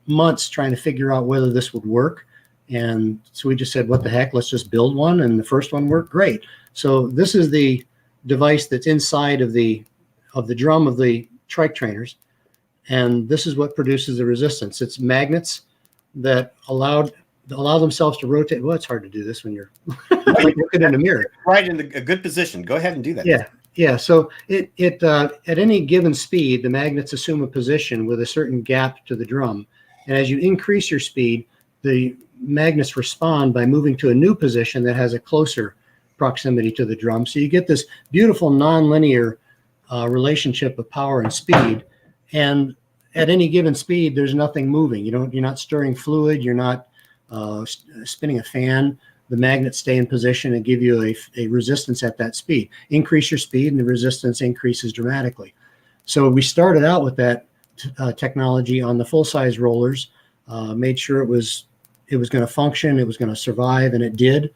months trying to figure out whether this would work. And so we just said, what the heck, let's just build one. And the first one worked great. So this is the device that's inside of the drum of the trike trainers. And this is what produces the resistance. It's magnets that allow themselves to rotate. Well, it's hard to do this when you're looking in a mirror. Right in a good position. Go ahead and do that. Yeah. So it at any given speed, the magnets assume a position with a certain gap to the drum. And as you increase your speed, the magnets respond by moving to a new position that has a closer proximity to the drum. So you get this beautiful nonlinear relationship of power and speed. And at any given speed, there's nothing moving. You're not stirring fluid. You're not spinning a fan. The magnets stay in position and give you a resistance at that speed. Increase your speed and the resistance increases dramatically. So we started out with that technology on the full-size rollers, made sure it was going to function, it was going to survive, and it did.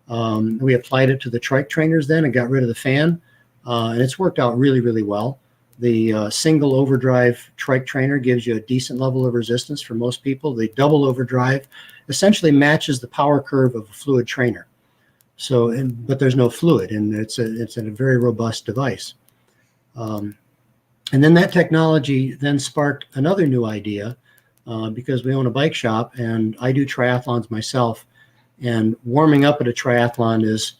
We applied it to the trike trainers then and got rid of the fan, and it's worked out really, really well. The single overdrive trike trainer gives you a decent level of resistance for most people. The double overdrive essentially matches the power curve of a fluid trainer. But there's no fluid, and it's a very robust device. And then that technology then sparked another new idea, because we own a bike shop and I do triathlons myself, and warming up at a triathlon is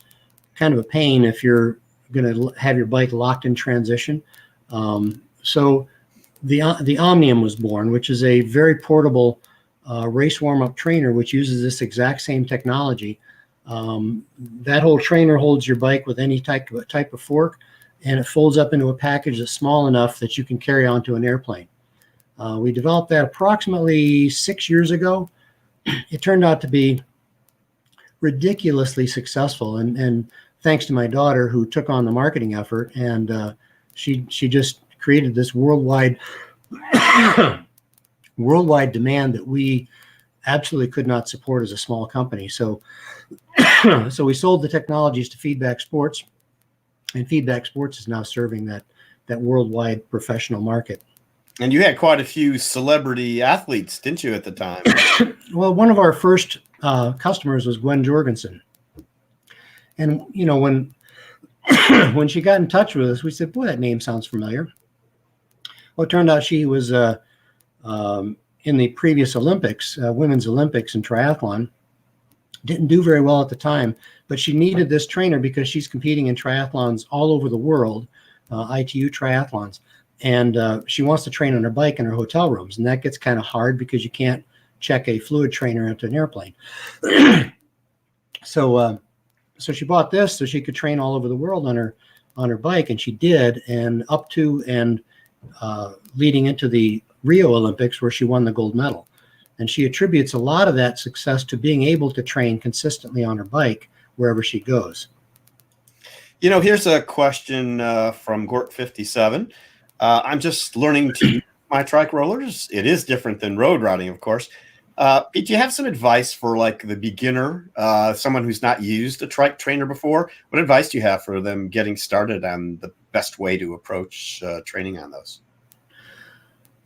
kind of a pain if you're going to have your bike locked in transition. So the Omnium was born, which is a very portable race warm-up trainer, which uses this exact same technology. That whole trainer holds your bike with any type of fork, and it folds up into a package that's small enough that you can carry onto an airplane. We developed that approximately 6 years ago. It turned out to be ridiculously successful, and thanks to my daughter, who took on the marketing effort, and she just created this worldwide demand that we absolutely could not support as a small company. So we sold the technologies to Feedback Sports, and Feedback Sports is now serving that worldwide professional market. And you had quite a few celebrity athletes, didn't you, at the time? Well, one of our first customers was Gwen Jorgensen. And, when when she got in touch with us, we said, boy, that name sounds familiar. Well, it turned out she was in the previous Olympics, Women's Olympics in triathlon. Didn't do very well at the time, but she needed this trainer because she's competing in triathlons all over the world, ITU triathlons. And she wants to train on her bike in her hotel rooms. And that gets kind of hard because you can't check a fluid trainer into an airplane. So she bought this so she could train all over the world on her bike. And she did. And up to and leading into the Rio Olympics, where she won the gold medal. And she attributes a lot of that success to being able to train consistently on her bike wherever she goes. You know, here's a question from Gort57. I'm just learning to use my trike rollers. It is different than road riding, of course. Pete, do you have some advice for like the beginner, someone who's not used a trike trainer before? What advice do you have for them getting started on the best way to approach training on those?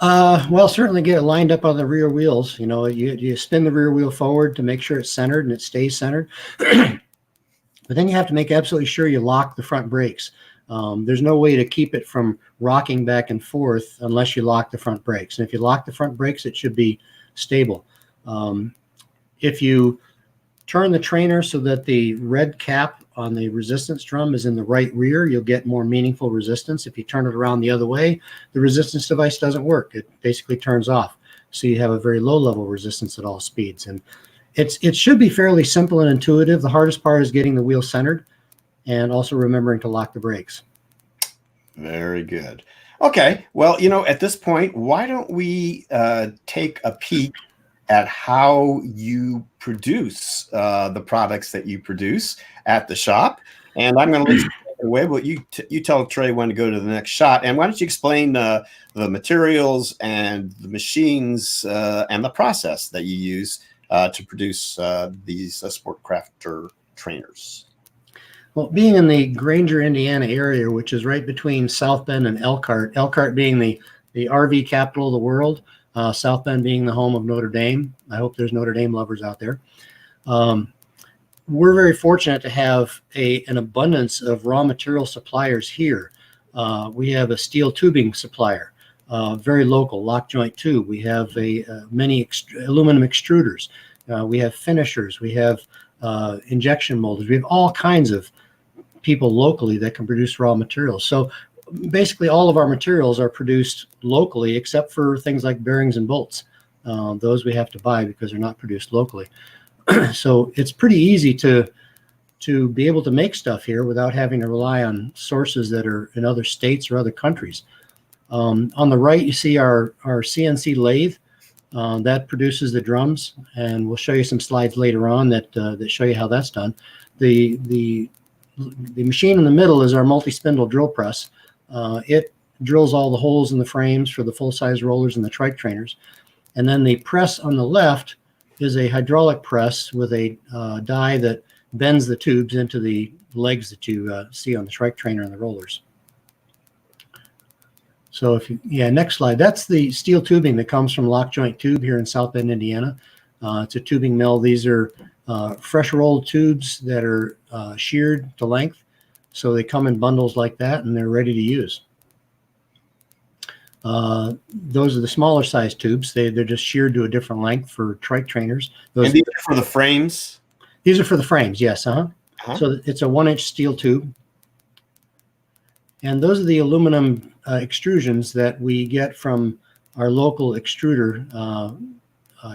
Well, certainly get it lined up on the rear wheels. You know, you spin the rear wheel forward to make sure it's centered and it stays centered. But then you have to make absolutely sure you lock the front brakes. There's no way to keep it from rocking back and forth unless you lock the front brakes. And if you lock the front brakes, it should be stable. If you turn the trainer so that the red cap on the resistance drum is in the right rear, you'll get more meaningful resistance. If you turn it around the other way, the resistance device doesn't work. It basically turns off. So you have a very low level resistance at all speeds. And it should be fairly simple and intuitive. The hardest part is getting the wheel centered and also remembering to lock the brakes. Very good. Okay. Well, you know, at this point, why don't we take a peek at how you produce the products that you produce at the shop. And I'm going to let you take it away, but you tell Trey when to go to the next shot. And why don't you explain the materials and the machines and the process that you use to produce these SportCrafter trainers? Well, being in the Granger, Indiana area, which is right between South Bend and Elkhart being the RV capital of the world, South Bend being the home of Notre Dame. I hope there's Notre Dame lovers out there. We're very fortunate to have an abundance of raw material suppliers here. We have a steel tubing supplier, very local, lock joint tube. We have many aluminum extruders. We have finishers. We have injection molders. We have all kinds of people locally that can produce raw materials. So basically all of our materials are produced locally, except for things like bearings and bolts. Those we have to buy because they're not produced locally. So it's pretty easy to be able to make stuff here without having to rely on sources that are in other states or other countries. On the right, you see our CNC lathe that produces the drums, and we'll show you some slides later on that show you how that's done. The machine in the middle is our multi-spindle drill press. It drills all the holes in the frames for the full-size rollers and the trike trainers. And then the press on the left is a hydraulic press with a die that bends the tubes into the legs that you see on the trike trainer and the rollers. So next slide. That's the steel tubing that comes from Lock Joint Tube here in South Bend, Indiana. It's a tubing mill. These are fresh rolled tubes that are sheared to length. So they come in bundles like that, and they're ready to use. Those are the smaller size tubes. They're just sheared to a different length for trike trainers. And these are for the frames? These are for the frames, yes. So it's a 1-inch steel tube. And those are the aluminum extrusions that we get from our local extruder,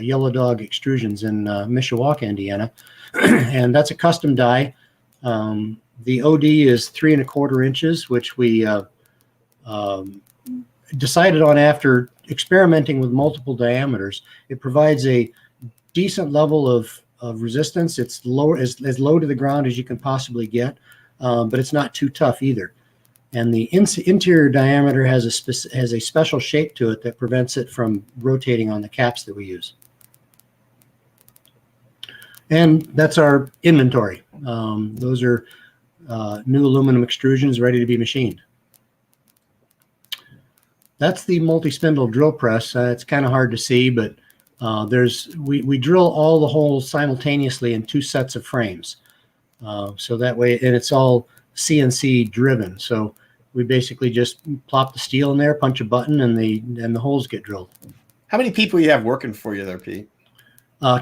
Yellow Dog Extrusions in Mishawaka, Indiana. And that's a custom die. The OD is 3 1/4 inches, which we decided on after experimenting with multiple diameters. It provides a decent level of resistance. It's low, as low to the ground as you can possibly get, but it's not too tough either. And the interior diameter has a special shape to it that prevents it from rotating on the caps that we use. And that's our inventory. Those are new aluminum extrusions ready to be machined. That's the multi-spindle drill press. It's kind of hard to see, but we drill all the holes simultaneously in 2 sets of frames. So that way, and it's all CNC driven. So we basically just plop the steel in there, punch a button, and the holes get drilled. How many people you have working for you there, Pete?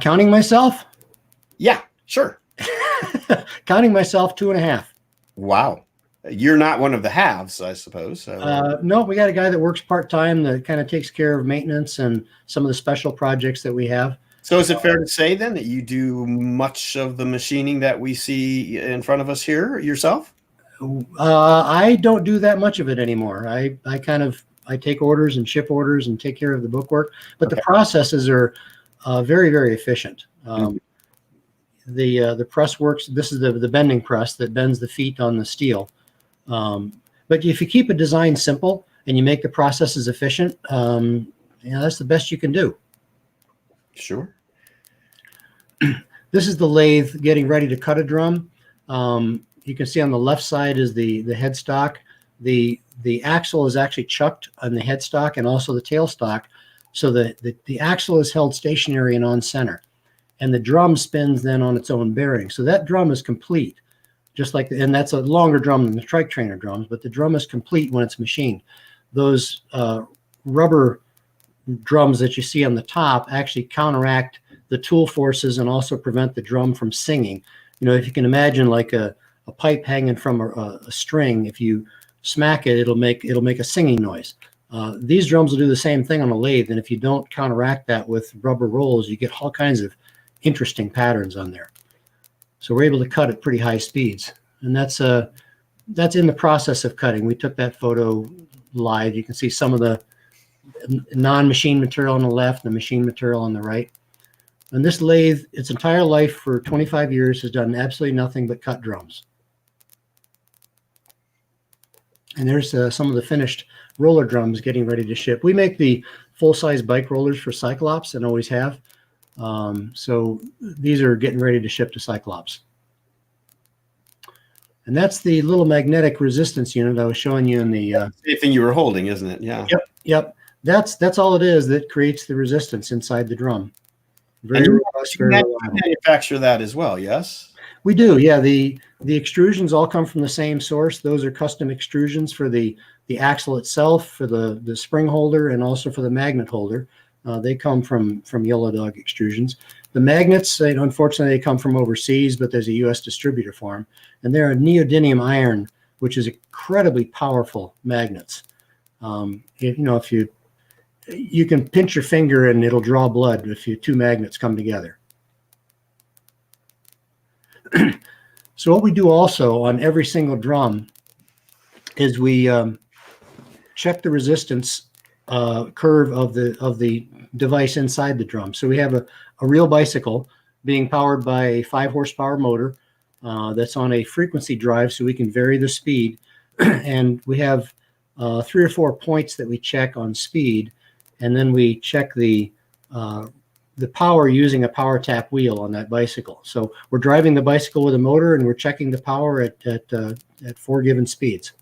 Counting myself? Yeah, sure. Counting myself, 2.5. Wow. You're not one of the halves, I suppose. So. No, we got a guy that works part-time that kind of takes care of maintenance and some of the special projects that we have. So is it fair to say then that you do much of the machining that we see in front of us here yourself? I don't do that much of it anymore. I take orders and ship orders and take care of the bookwork, but the processes are very, very efficient. The press works. This is the bending press that bends the feet on the steel. But if you keep a design simple and you make the processes efficient, that's the best you can do. Sure. This is the lathe getting ready to cut a drum. You can see on the left side is the headstock. The axle is actually chucked on the headstock and also the tailstock, so the axle is held stationary and on center, and the drum spins then on its own bearing. So that drum is complete, just like and that's a longer drum than the trike trainer drums, but the drum is complete when it's machined. Those rubber drums that you see on the top actually counteract the tool forces and also prevent the drum from singing. If you can imagine like a pipe hanging from a string, if you smack it, it'll make a singing noise. These drums will do the same thing on a lathe, and if you don't counteract that with rubber rolls, you get all kinds of interesting patterns on there. So we're able to cut at pretty high speeds, and that's in the process of cutting. We took that photo live. You can see some of the non-machine material on the left and the machine material on the right. And this lathe, its entire life for 25 years, has done absolutely nothing but cut drums. And there's some of the finished roller drums getting ready to ship. We make the full-size bike rollers for Cyclops and always have. So these are getting ready to ship to Cyclops. And that's the little magnetic resistance unit I was showing you in the same thing you were holding, isn't it? Yeah. Yep. That's all it is that creates the resistance inside the drum. Very robust, very reliable. Manufacture that as well, yes? We do, yeah. The extrusions all come from the same source. Those are custom extrusions for the axle itself, for the spring holder, and also for the magnet holder. They come from Yellow Dog Extrusions. The magnets, unfortunately, they come from overseas, but there's a U.S. distributor for them. And they're a neodymium iron, which is incredibly powerful magnets. If you can pinch your finger and it'll draw blood if two magnets come together. So what we do also on every single drum is we check the resistance curve of the device inside the drum. So we have a real bicycle being powered by a 5-horsepower motor that's on a frequency drive, so we can vary the speed. And we have 3 or 4 points that we check on speed, and then we check the power using a power tap wheel on that bicycle. So we're driving the bicycle with a motor, and we're checking the power at 4 given speeds.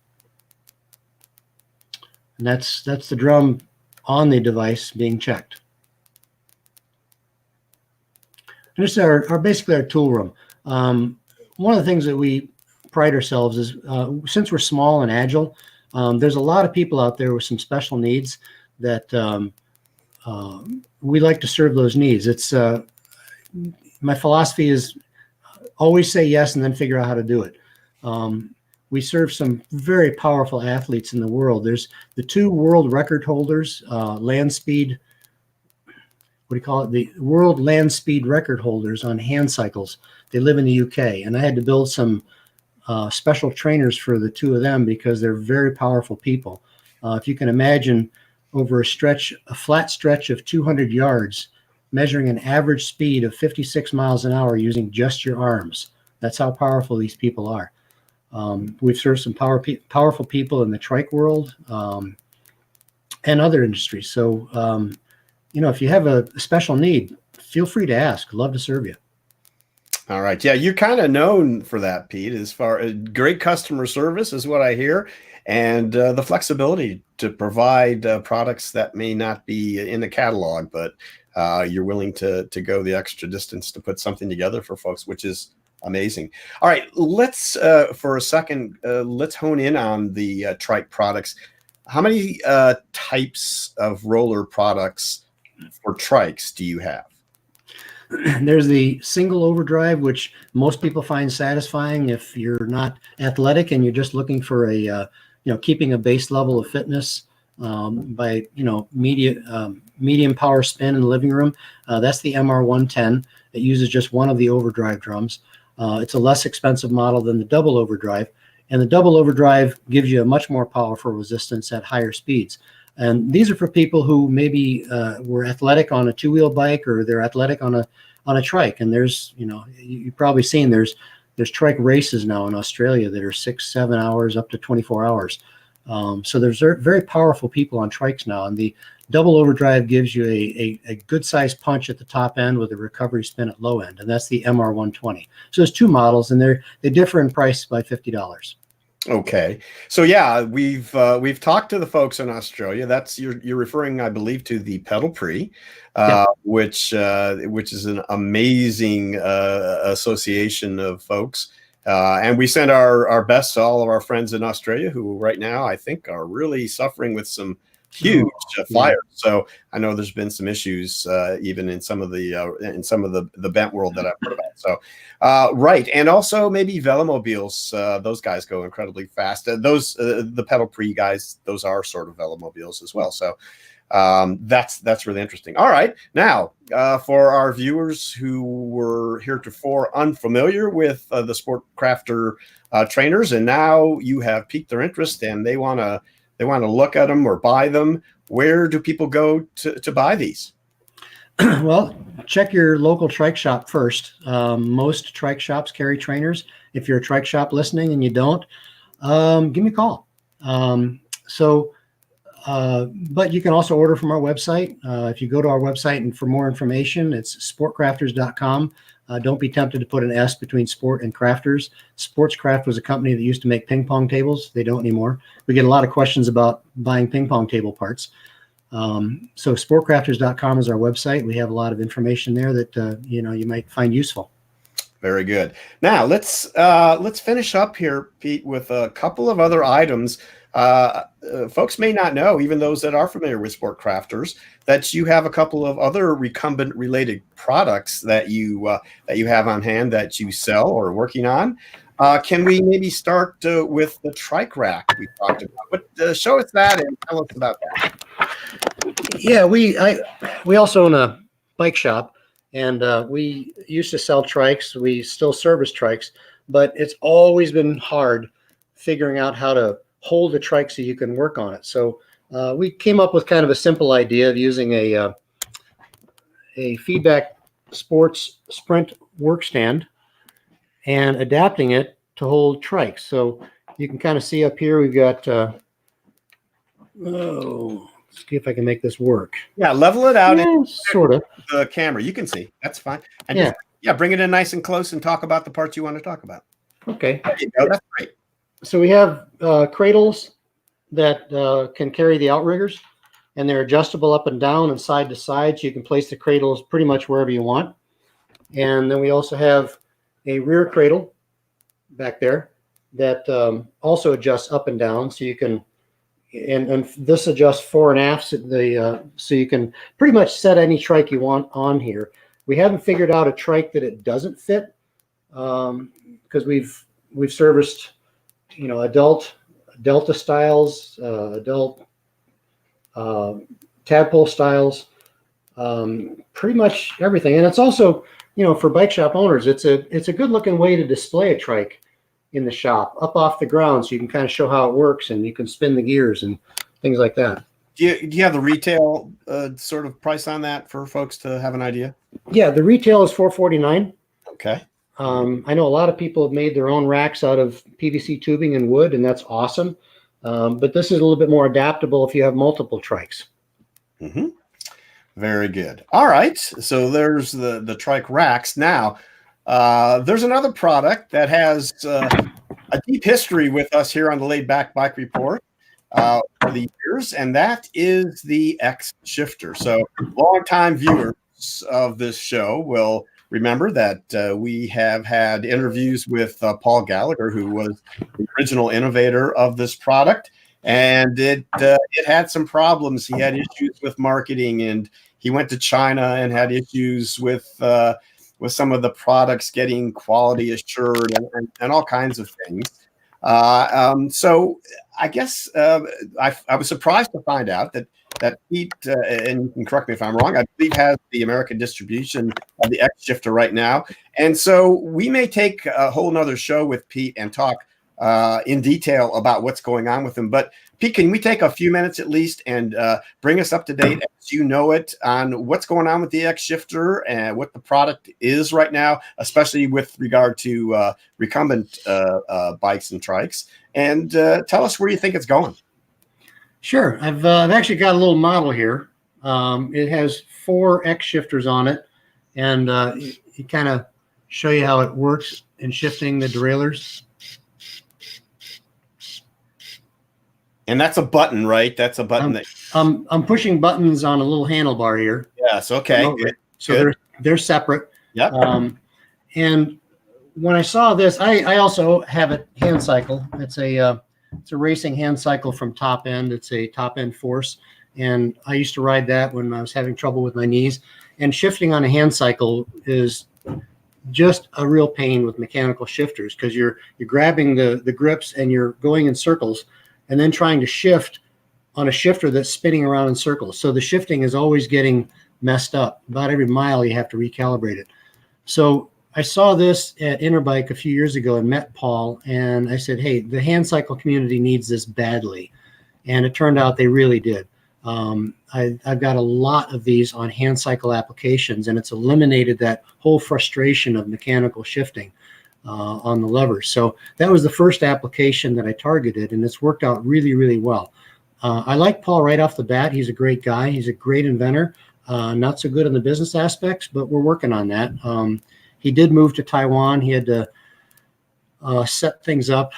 And that's the drum on the device being checked. And this is basically our tool room. One of the things that we pride ourselves is since we're small and agile, there's a lot of people out there with some special needs that we like to serve those needs. It's my philosophy is always say yes and then figure out how to do it. We serve some very powerful athletes in the world. There's the 2 world record holders, land speed. What do you call it? The world land speed record holders on hand cycles. They live in the UK, and I had to build some special trainers for the 2 of them because they're very powerful people. If you can imagine, over a flat stretch of 200 yards, measuring an average speed of 56 miles an hour using just your arms. That's how powerful these people are. We've served some powerful people in the trike world and other industries. So, if you have a special need, feel free to ask. Love to serve you. All right. Yeah, you're kind of known for that, Pete, as far as great customer service is what I hear, and the flexibility to provide products that may not be in the catalog, but you're willing to go the extra distance to put something together for folks, which is Amazing. All right, let's for a second, let's hone in on the Trike products. How many types of roller products for trikes do you have? There's the single overdrive, which most people find satisfying if you're not athletic and you're just looking for a keeping a base level of fitness by medium power spin in the living room. That's the MR110. It uses just one of the overdrive drums. It's a less expensive model than the double overdrive, and the double overdrive gives you a much more powerful resistance at higher speeds. And these are for people who maybe were athletic on a two-wheel bike, or they're athletic on a trike. And there's, you've probably seen there's trike races now in Australia that are 6-7 hours up to 24 hours. So there's very powerful people on trikes now, and the double overdrive gives you a good sized punch at the top end with a recovery spin at low end, and that's the MR120. So there's two models, and they differ in price by $50. Okay, so yeah, we've talked to the folks in Australia. That's you're referring, I believe, to the Pedal Pre, which is an amazing association of folks. And we send our best to all of our friends in Australia, who right now I think are really suffering with some huge fires. So I know there's been some issues even in some of the bent world that I've heard about. So right, and also maybe velomobiles. Those guys go incredibly fast. The Pedal Pre guys, those are sort of velomobiles as well. So that's really interesting. All right, now for our viewers who were heretofore unfamiliar with the SportCrafter trainers, and now you have piqued their interest and they want to look at them or buy them, where do people go to buy these? Well, check your local trike shop first. Most trike shops carry trainers. If you're a trike shop listening and you don't, give me a call. But you can also order from our website. If you go to our website and for more information, it's sportcrafters.com. Don't be tempted to put an S between sport and crafters. SportsCraft was a company that used to make ping pong tables. They don't anymore. We get a lot of questions about buying ping pong table parts. So sportcrafters.com is our website. We have a lot of information there that you might find useful. Very good. Now let's finish up here, Pete, with a couple of other items. Folks may not know, even those that are familiar with SportCrafters, that you have a couple of other recumbent related products that you have on hand that you sell or are working on. Can we maybe start with the trike rack we talked about? But show us that and tell us about that. Yeah, we also own a bike shop, and we used to sell trikes. We still service trikes, but it's always been hard figuring out how to hold a trike so you can work on it. So we came up with kind of a simple idea of using a Feedback Sports Sprint work stand and adapting it to hold trikes. So you can kind of see up here, we've got, let's see if I can make this work. Yeah, level it out. Yeah, sort of. The camera, you can see. That's fine. And bring it in nice and close and talk about the parts you want to talk about. Okay. There you go. That's great. So we have cradles that can carry the outriggers, and they're adjustable up and down and side to side, so you can place the cradles pretty much wherever you want. And then we also have a rear cradle back there that also adjusts up and down, so you can, and this adjusts fore and aft, so you can pretty much set any trike you want on here. We haven't figured out a trike that it doesn't fit, because we've serviced adult Delta styles, adult tadpole styles, pretty much everything. And it's also, for bike shop owners, it's a good looking way to display a trike in the shop up off the ground, so you can kind of show how it works, and you can spin the gears and things like that. Do you have the retail sort of price on that for folks to have an idea? Yeah, the retail is $449. Okay. I know a lot of people have made their own racks out of PVC tubing and wood, and that's awesome. But this is a little bit more adaptable if you have multiple trikes. Mm-hmm. Very good. All right. So there's the trike racks. Now, there's another product that has a deep history with us here on the Laidback Bike Report for the years, and that is the X Shifter. So longtime viewers of this show will remember that we have had interviews with Paul Gallagher, who was the original innovator of this product, and it had some problems. He had issues with marketing, and he went to China and had issues with some of the products getting quality assured and all kinds of things. So I guess I was surprised to find out that Pete, and you can correct me if I'm wrong, I believe has the American distribution of the X Shifter right now. And so we may take a whole nother show with Pete and talk in detail about what's going on with him. But Pete, can we take a few minutes at least and bring us up to date as you know it on what's going on with the X Shifter and what the product is right now, especially with regard to recumbent bikes and trikes, and tell us where you think it's going. Sure. I've actually got a little model here. It has 4 X shifters on it, and it kind of show you how it works in shifting the derailleurs. And that's a button, right? That's a button I'm pushing buttons on a little handlebar here. Yes. Okay. So they're separate. Yep. And when I saw this, I also have a hand cycle. It's a racing hand cycle from Top End. It's a Top End Force, and I used to ride that when I was having trouble with my knees. And shifting on a hand cycle is just a real pain with mechanical shifters, because you're grabbing the grips and you're going in circles, and then trying to shift on a shifter that's spinning around in circles. So the shifting is always getting messed up. About every mile you have to recalibrate it. So I saw this at Interbike a few years ago and met Paul, and I said, hey, the hand cycle community needs this badly. And it turned out they really did. I've got a lot of these on hand cycle applications, and it's eliminated that whole frustration of mechanical shifting on the levers. So that was the first application that I targeted, and it's worked out really, really well. I like Paul right off the bat. He's a great guy. He's a great inventor. Not so good in the business aspects, but we're working on that. He did move to Taiwan. He had to set things up,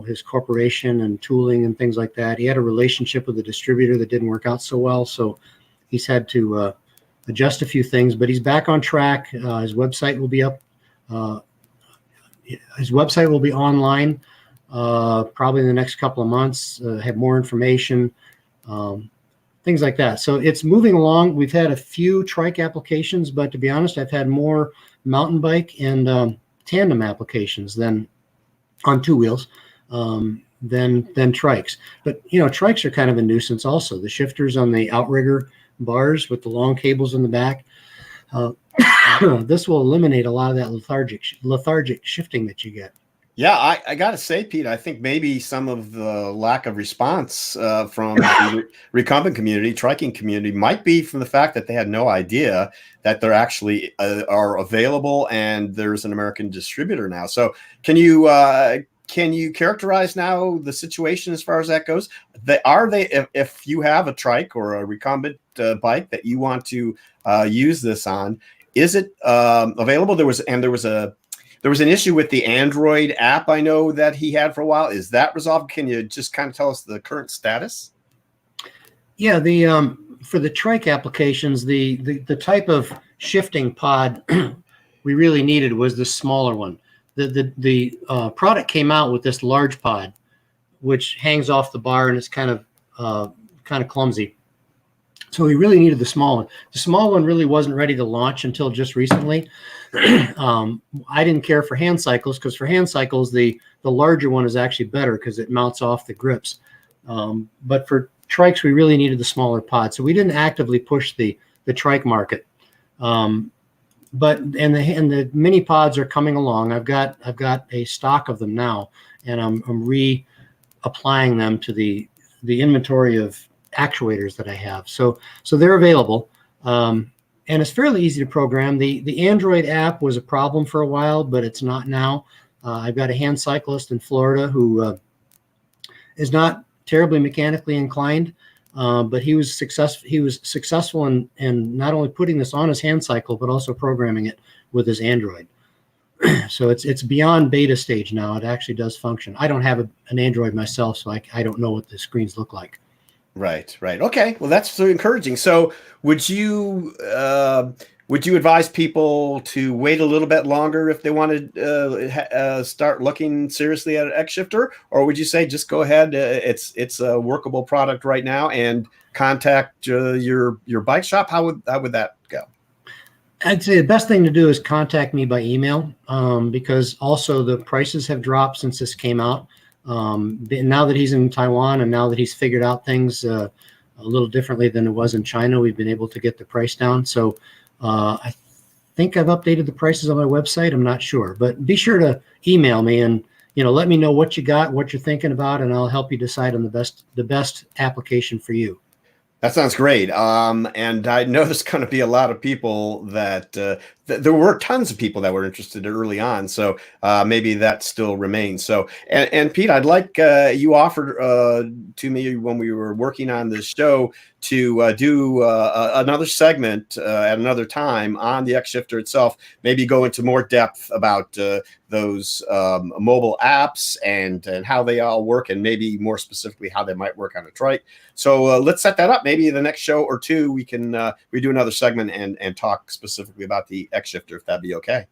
his corporation and tooling and things like that. He had a relationship with a distributor that didn't work out so well, so he's had to adjust a few things, but he's back on track. His website will be up. His website will be online probably in the next couple of months, have more information, things like that. So it's moving along. We've had a few trike applications, but to be honest, I've had more mountain bike and tandem applications than on 2 wheels than trikes. But trikes are kind of a nuisance also. The shifters on the outrigger bars with the long cables in the back, this will eliminate a lot of that lethargic shifting that you get. Yeah, I got to say, Pete, I think maybe some of the lack of response from the recumbent community, triking community, might be from the fact that they had no idea that they're actually are available, and there's an American distributor now. So can you characterize now the situation as far as that goes? If you have a trike or a recumbent bike that you want to use this on, is it available? There was an issue with the Android app, I know, that he had for a while. Is that resolved? Can you just kind of tell us the current status? Yeah, for the trike applications, the type of shifting pod we really needed was the smaller one. The product came out with this large pod, which hangs off the bar and it's kind of clumsy. So we really needed the small one. The small one really wasn't ready to launch until just recently. I didn't care for hand cycles, because for hand cycles, the larger one is actually better because it mounts off the grips. But for trikes, we really needed the smaller pod. So we didn't actively push the trike market. But the mini pods are coming along. I've got a stock of them now, and I'm reapplying them to the inventory of actuators that I have. So they're available. And it's fairly easy to program. The Android app was a problem for a while, but it's not now. I've got a hand cyclist in Florida who is not terribly mechanically inclined, but he was successful in not only putting this on his hand cycle, but also programming it with his Android. So it's beyond beta stage now. It actually does function. I don't have an Android myself, so I don't know what the screens look like. Right. Okay. Well, that's so encouraging. So would you would you advise people to wait a little bit longer if they want to start looking seriously at an X shifter, or would you say just go ahead? It's a workable product right now, and contact your bike shop. How would that go? I'd say the best thing to do is contact me by email, because also the prices have dropped since this came out. Now that he's in Taiwan and now that he's figured out things a little differently than it was in China, we've been able to get the price down. So I think I've updated the prices on my website. I'm not sure, but be sure to email me and let me know what you got, what you're thinking about, and I'll help you decide on the best application for you. That sounds great. And I know there's going to be a lot of people that there were tons of people that were interested early on. So maybe that still remains. So, and Pete, I'd like you offered to me when we were working on this show to do another segment at another time on the X Shifter itself, maybe go into more depth about those mobile apps and how they all work, and maybe more specifically how they might work on a trike. So let's set that up. Maybe the next show or two, we can we do another segment and talk specifically about the X Shifter, if that'd be okay.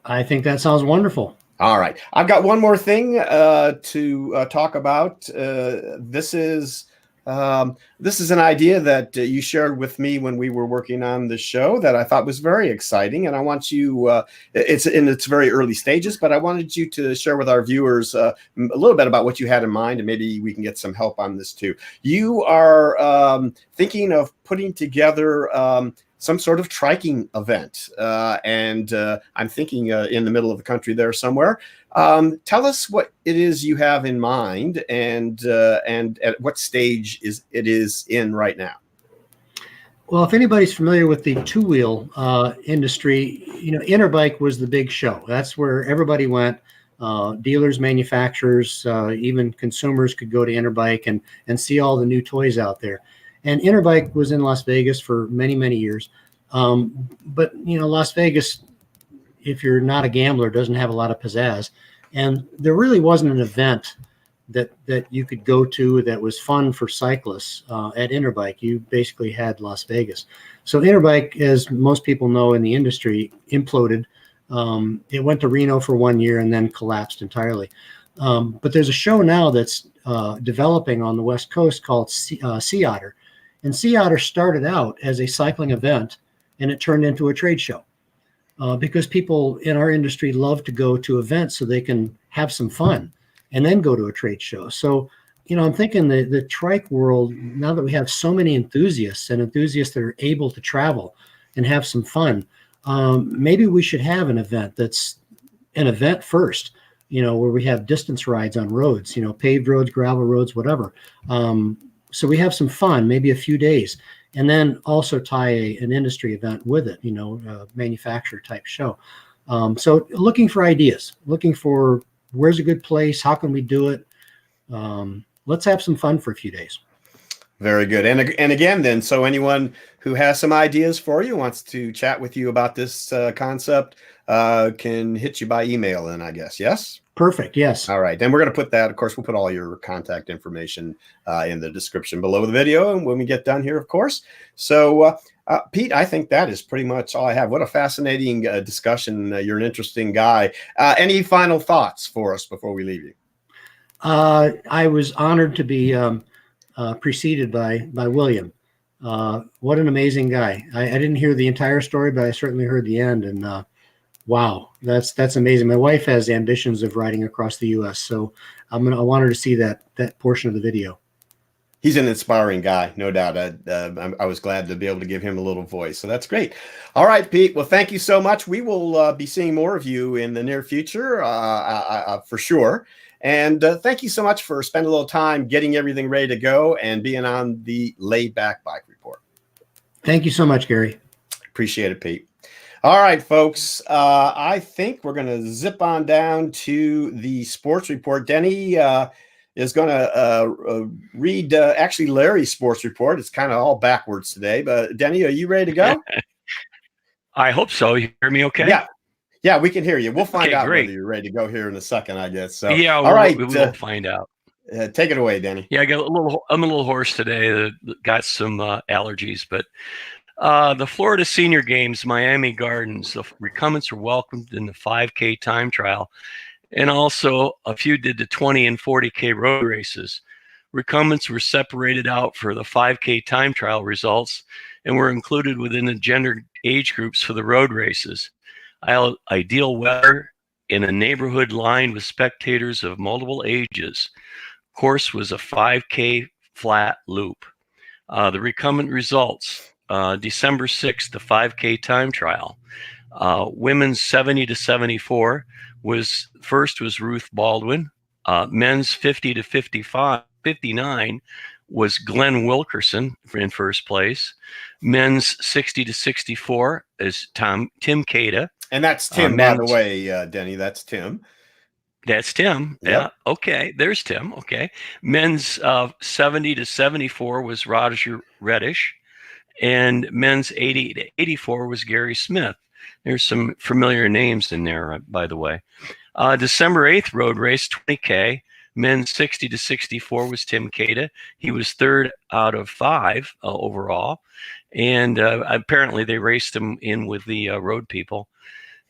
I think that sounds wonderful. All right. I've got one more thing to talk about. This is an idea that you shared with me when we were working on the show that I thought was very exciting, and I want you. It's in its very early stages, but I wanted you to share with our viewers a little bit about what you had in mind, and maybe we can get some help on this too. You are thinking of putting together some sort of triking event, and I'm thinking in the middle of the country there somewhere. Tell us what it is you have in mind, and at what stage it is in right now. Well, if anybody's familiar with the two-wheel industry, Interbike was the big show. That's where everybody went. Dealers, manufacturers, even consumers could go to Interbike and see all the new toys out there. And Interbike was in Las Vegas for many, many years. But Las Vegas, if you're not a gambler, doesn't have a lot of pizzazz. And there really wasn't an event that you could go to that was fun for cyclists at Interbike. You basically had Las Vegas. So Interbike, as most people know in the industry, imploded. It went to Reno for 1 year and then collapsed entirely. But there's a show now that's developing on the West Coast called Sea Otter. And Sea Otter started out as a cycling event, and it turned into a trade show because people in our industry love to go to events so they can have some fun and then go to a trade show. So, I'm thinking the trike world, now that we have so many enthusiasts that are able to travel and have some fun, maybe we should have an event that's an event first, where we have distance rides on roads, paved roads, gravel roads, whatever. So we have some fun, maybe a few days, and then also tie an industry event with it, a manufacturer type show. So looking for ideas, looking for where's a good place, how can we do it? Let's have some fun for a few days. Very good. And again, then, so anyone who has some ideas for you, wants to chat with you about this concept, can hit you by email then, I guess. Yes? Perfect. Yes. All right. Then we're going to put that, of course, we'll put all your contact information in the description below the video, and when we get done here, of course. So, Pete, I think that is pretty much all I have. What a fascinating discussion. You're an interesting guy. Any final thoughts for us before we leave you? I was honored to be preceded by William. What an amazing guy. I didn't hear the entire story, but I certainly heard the end, and wow, that's amazing. My wife has ambitions of riding across the U.S., so I want her to see that portion of the video. He's an inspiring guy, no doubt. I was glad to be able to give him a little voice, so that's great. All right, Pete. Well, thank you so much. We will be seeing more of you in the near future, for sure. And thank you so much for spending a little time getting everything ready to go and being on the Laidback Bike Report. Thank you so much, Gary. Appreciate it, Pete. All right, folks. I think we're going to zip on down to the sports report. Denny is going to read actually Larry's sports report. It's kind of all backwards today, but Denny, are you ready to go? I hope so. You hear me okay? Yeah, we can hear you. We'll find out great. whether you're ready to go here in a second, I guess. So, yeah, all right, we will find out. Take it away, Denny. Yeah, I'm a little hoarse today. Got some allergies, but The Florida Senior Games, Miami Gardens. The recumbents were welcomed in the 5K time trial, and also a few did the 20 and 40K road races. Recumbents were separated out for the 5K time trial results and were included within the gender age groups for the road races. Ideal weather in a neighborhood lined with spectators of multiple ages. Course was a 5K flat loop. The recumbent results, December 6th, the 5K time trial. Women's 70 to 74 was Ruth Baldwin. Men's 50 to 59 was Glenn Wilkerson in first place. Men's 60 to 64 is Tim Cada. And that's Tim, by the way, Denny. That's Tim. That's Tim. Yep. Yeah. Okay. There's Tim. Okay. Men's 70 to 74 was Roger Reddish, and men's 80 to 84 was Gary Smith. There's some familiar names in there, by the way. December 8th road race, 20K. Men's 60 to 64 was Tim Cada. He was 3rd out of 5 overall. And apparently they raced him in with the road people.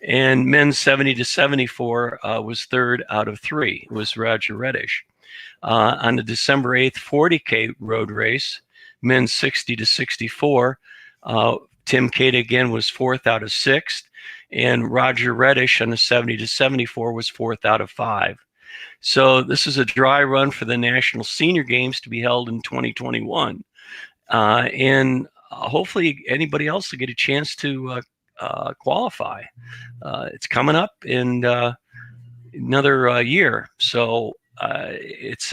And men's 70 to 74 was 3rd out of 3. It was Roger Reddish. On the December 8th 40K road race, men's 60 to 64, Tim Cada again was 4th out of 6th, and Roger Reddish on the 70 to 74 was 4th out of 5. So this is a dry run for the National Senior Games to be held in 2021. And hopefully anybody else will get a chance to qualify. It's coming up in another year. So it's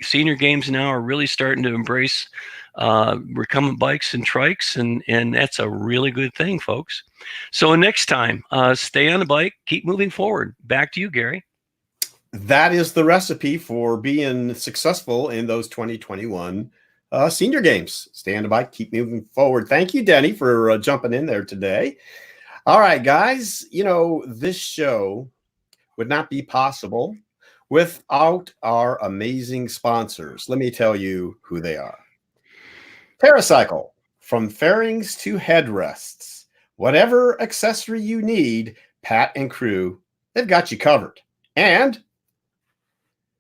Senior Games now are really starting to embrace recumbent bikes and trikes, and that's a really good thing, folks. So next time, stay on the bike, keep moving forward. Back to you, Gary. That is the recipe for being successful in those 2021 Senior Games. Stay on the bike, keep moving forward. Thank you, Denny, for jumping in there today. All right, guys, you know, this show would not be possible without our amazing sponsors. Let me tell you who they are. TerraCycle, from fairings to headrests, whatever accessory you need, Pat and crew, they've got you covered. And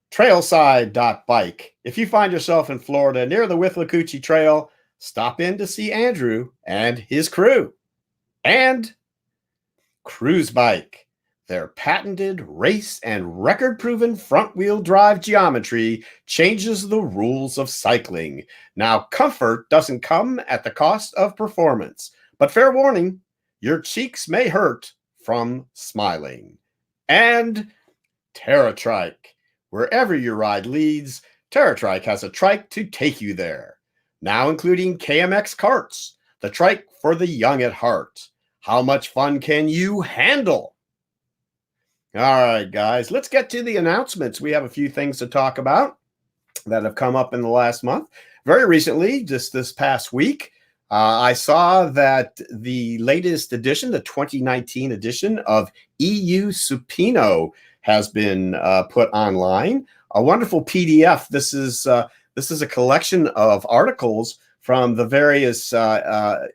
trailside.bike. If you find yourself in Florida near the Withlacoochee Trail, stop in to see Andrew and his crew. And Cruise Bike. Their patented race and record-proven front-wheel drive geometry changes the rules of cycling. Now, comfort doesn't come at the cost of performance, but fair warning, your cheeks may hurt from smiling. And TerraTrike. Wherever your ride leads, TerraTrike has a trike to take you there. Now including KMX carts, the trike for the young at heart. How much fun can you handle? All right, guys, let's get to the announcements. We have a few things to talk about that have come up in the last month. Very recently, just this past week, I saw that the latest edition, the 2019 edition of EU Supino, has been put online. A wonderful PDF. This is a collection of articles from the various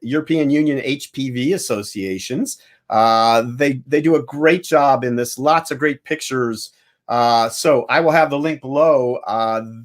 European Union HPV associations. They do a great job in this. Lots of great pictures. So I will have the link below.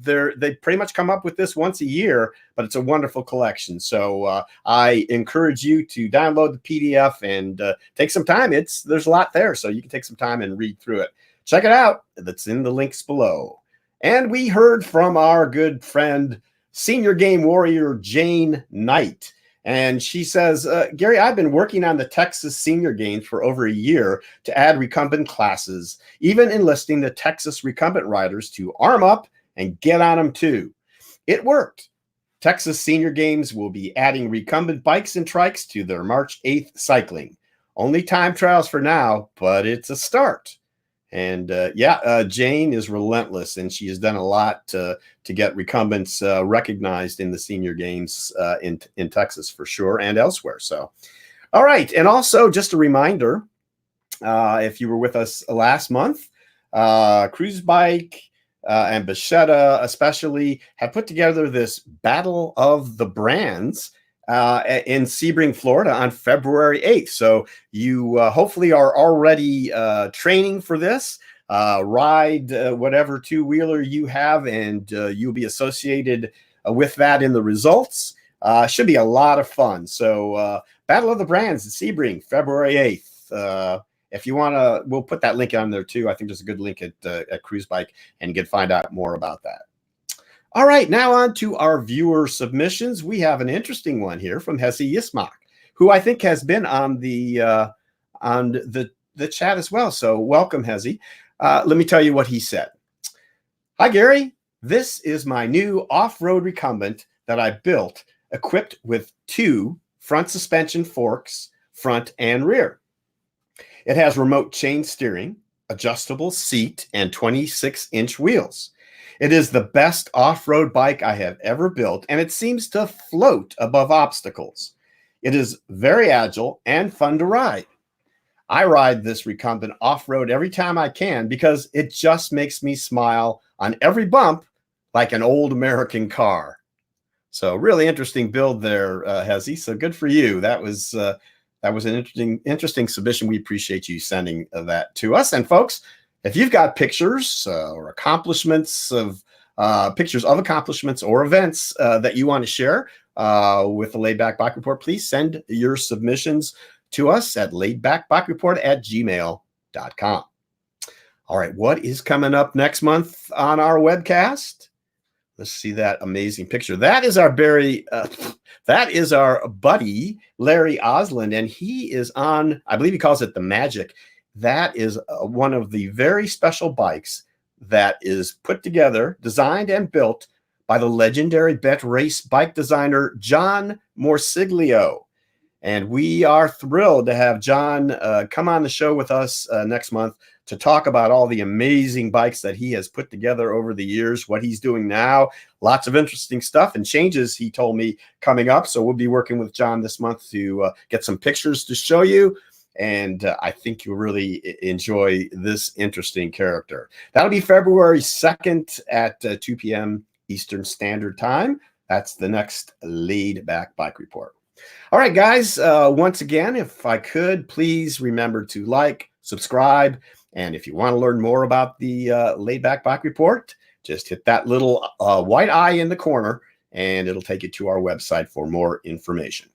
They pretty much come up with this once a year, but it's a wonderful collection. So I encourage you to download the PDF and take some time. There's a lot there, so you can take some time and read through it. Check it out. That's in the links below. And we heard from our good friend, Senior Game Warrior Jane Knight. And she says, Gary, I've been working on the Texas Senior Games for over a year to add recumbent classes, even enlisting the Texas recumbent riders to arm up and get on them too. It worked. Texas Senior Games will be adding recumbent bikes and trikes to their March 8th cycling. Only time trials for now, but it's a start. And Jane is relentless, and she has done a lot to get recumbents recognized in the Senior Games in Texas for sure, and elsewhere. So, all right. And also just a reminder, if you were with us last month, Cruise Bike and Bachetta especially have put together this Battle of the Brands in Sebring, Florida on February 8th. So you hopefully are already training for this. Ride whatever two-wheeler you have, and you'll be associated with that in the results. Should be a lot of fun. So Battle of the Brands at Sebring, February 8th. If you want to, we'll put that link on there too. I think there's a good link at Cruise Bike, and you can find out more about that. All right, now on to our viewer submissions. We have an interesting one here from Hesse Yismak, who I think has been on the chat as well. So welcome, Hesse. Let me tell you what he said. Hi, Gary. This is my new off-road recumbent that I built, equipped with 2 front suspension forks, front and rear. It has remote chain steering, adjustable seat, and 26-inch wheels. It is the best off-road bike I have ever built, and it seems to float above obstacles. It is very agile and fun to ride. I ride this recumbent off-road every time I can because it just makes me smile on every bump like an old American car. So really interesting build there, Hesse. So good for you. That was an interesting submission. We appreciate you sending that to us. And folks, if you've got pictures or accomplishments of accomplishments or events that you want to share with the Laidback Bike Report, please send your submissions to us at laidbackbikereport@gmail.com. All right, what is coming up next month on our webcast? Let's see that amazing picture. That is our buddy Larry Osland, and he is on, I believe he calls it the Magic. That is one of the very special bikes that is put together, designed and built by the legendary Bet Race bike designer John Morsiglio. And we are thrilled to have John come on the show with us next month to talk about all the amazing bikes that he has put together over the years, what he's doing now, lots of interesting stuff and changes, he told me, coming up. So we'll be working with John this month to get some pictures to show you. And I think you'll really enjoy this interesting character. That'll be February 2nd at 2 p.m. Eastern Standard Time. That's the next Laidback Bike Report. All right, guys, once again, if I could, please remember to like, subscribe, and if you want to learn more about the Laidback Bike Report, just hit that little white eye in the corner, and it'll take you to our website for more information.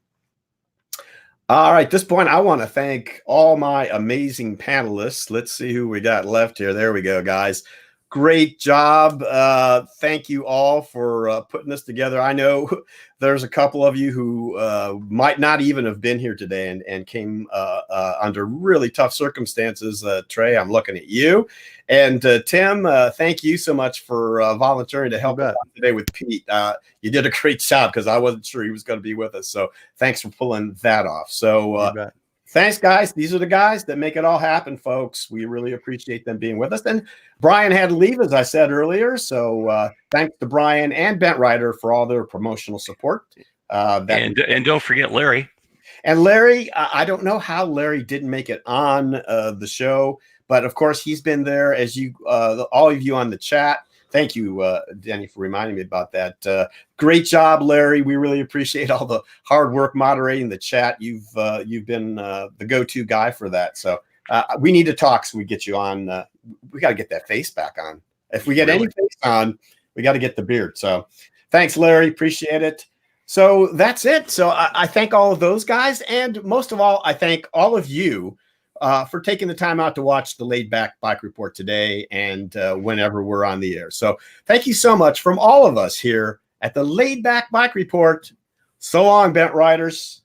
All right, at this point, I want to thank all my amazing panelists. Let's see who we got left here. There we go, guys. Great job. Thank you all for putting this together. I know there's a couple of you who might not even have been here today and came under really tough circumstances. Trey, I'm looking at you. And Tim, thank you so much for volunteering to help out today with Pete. You did a great job because I wasn't sure he was going to be with us. So thanks for pulling that off. So thanks, guys. These are the guys that make it all happen, folks. We really appreciate them being with us. And Bryan had to leave, as I said earlier. So thanks to Bryan and Bent Rider for all their promotional support. And don't forget Larry. And Larry, I don't know how Larry didn't make it on the show, but of course he's been there, as you, all of you on the chat. Thank you, Denny, for reminding me about that. Great job, Larry. We really appreciate all the hard work moderating the chat. You've been the go-to guy for that. So we need to talk so we get you on. We got to get that face back on. If we get any face on, we got to get the beard. So thanks, Larry. Appreciate it. So that's it. So I thank all of those guys. And most of all, I thank all of you for taking the time out to watch the Laidback Bike Report today and whenever we're on the air. So thank you so much from all of us here at the Laidback Bike Report. So long, Bent Riders.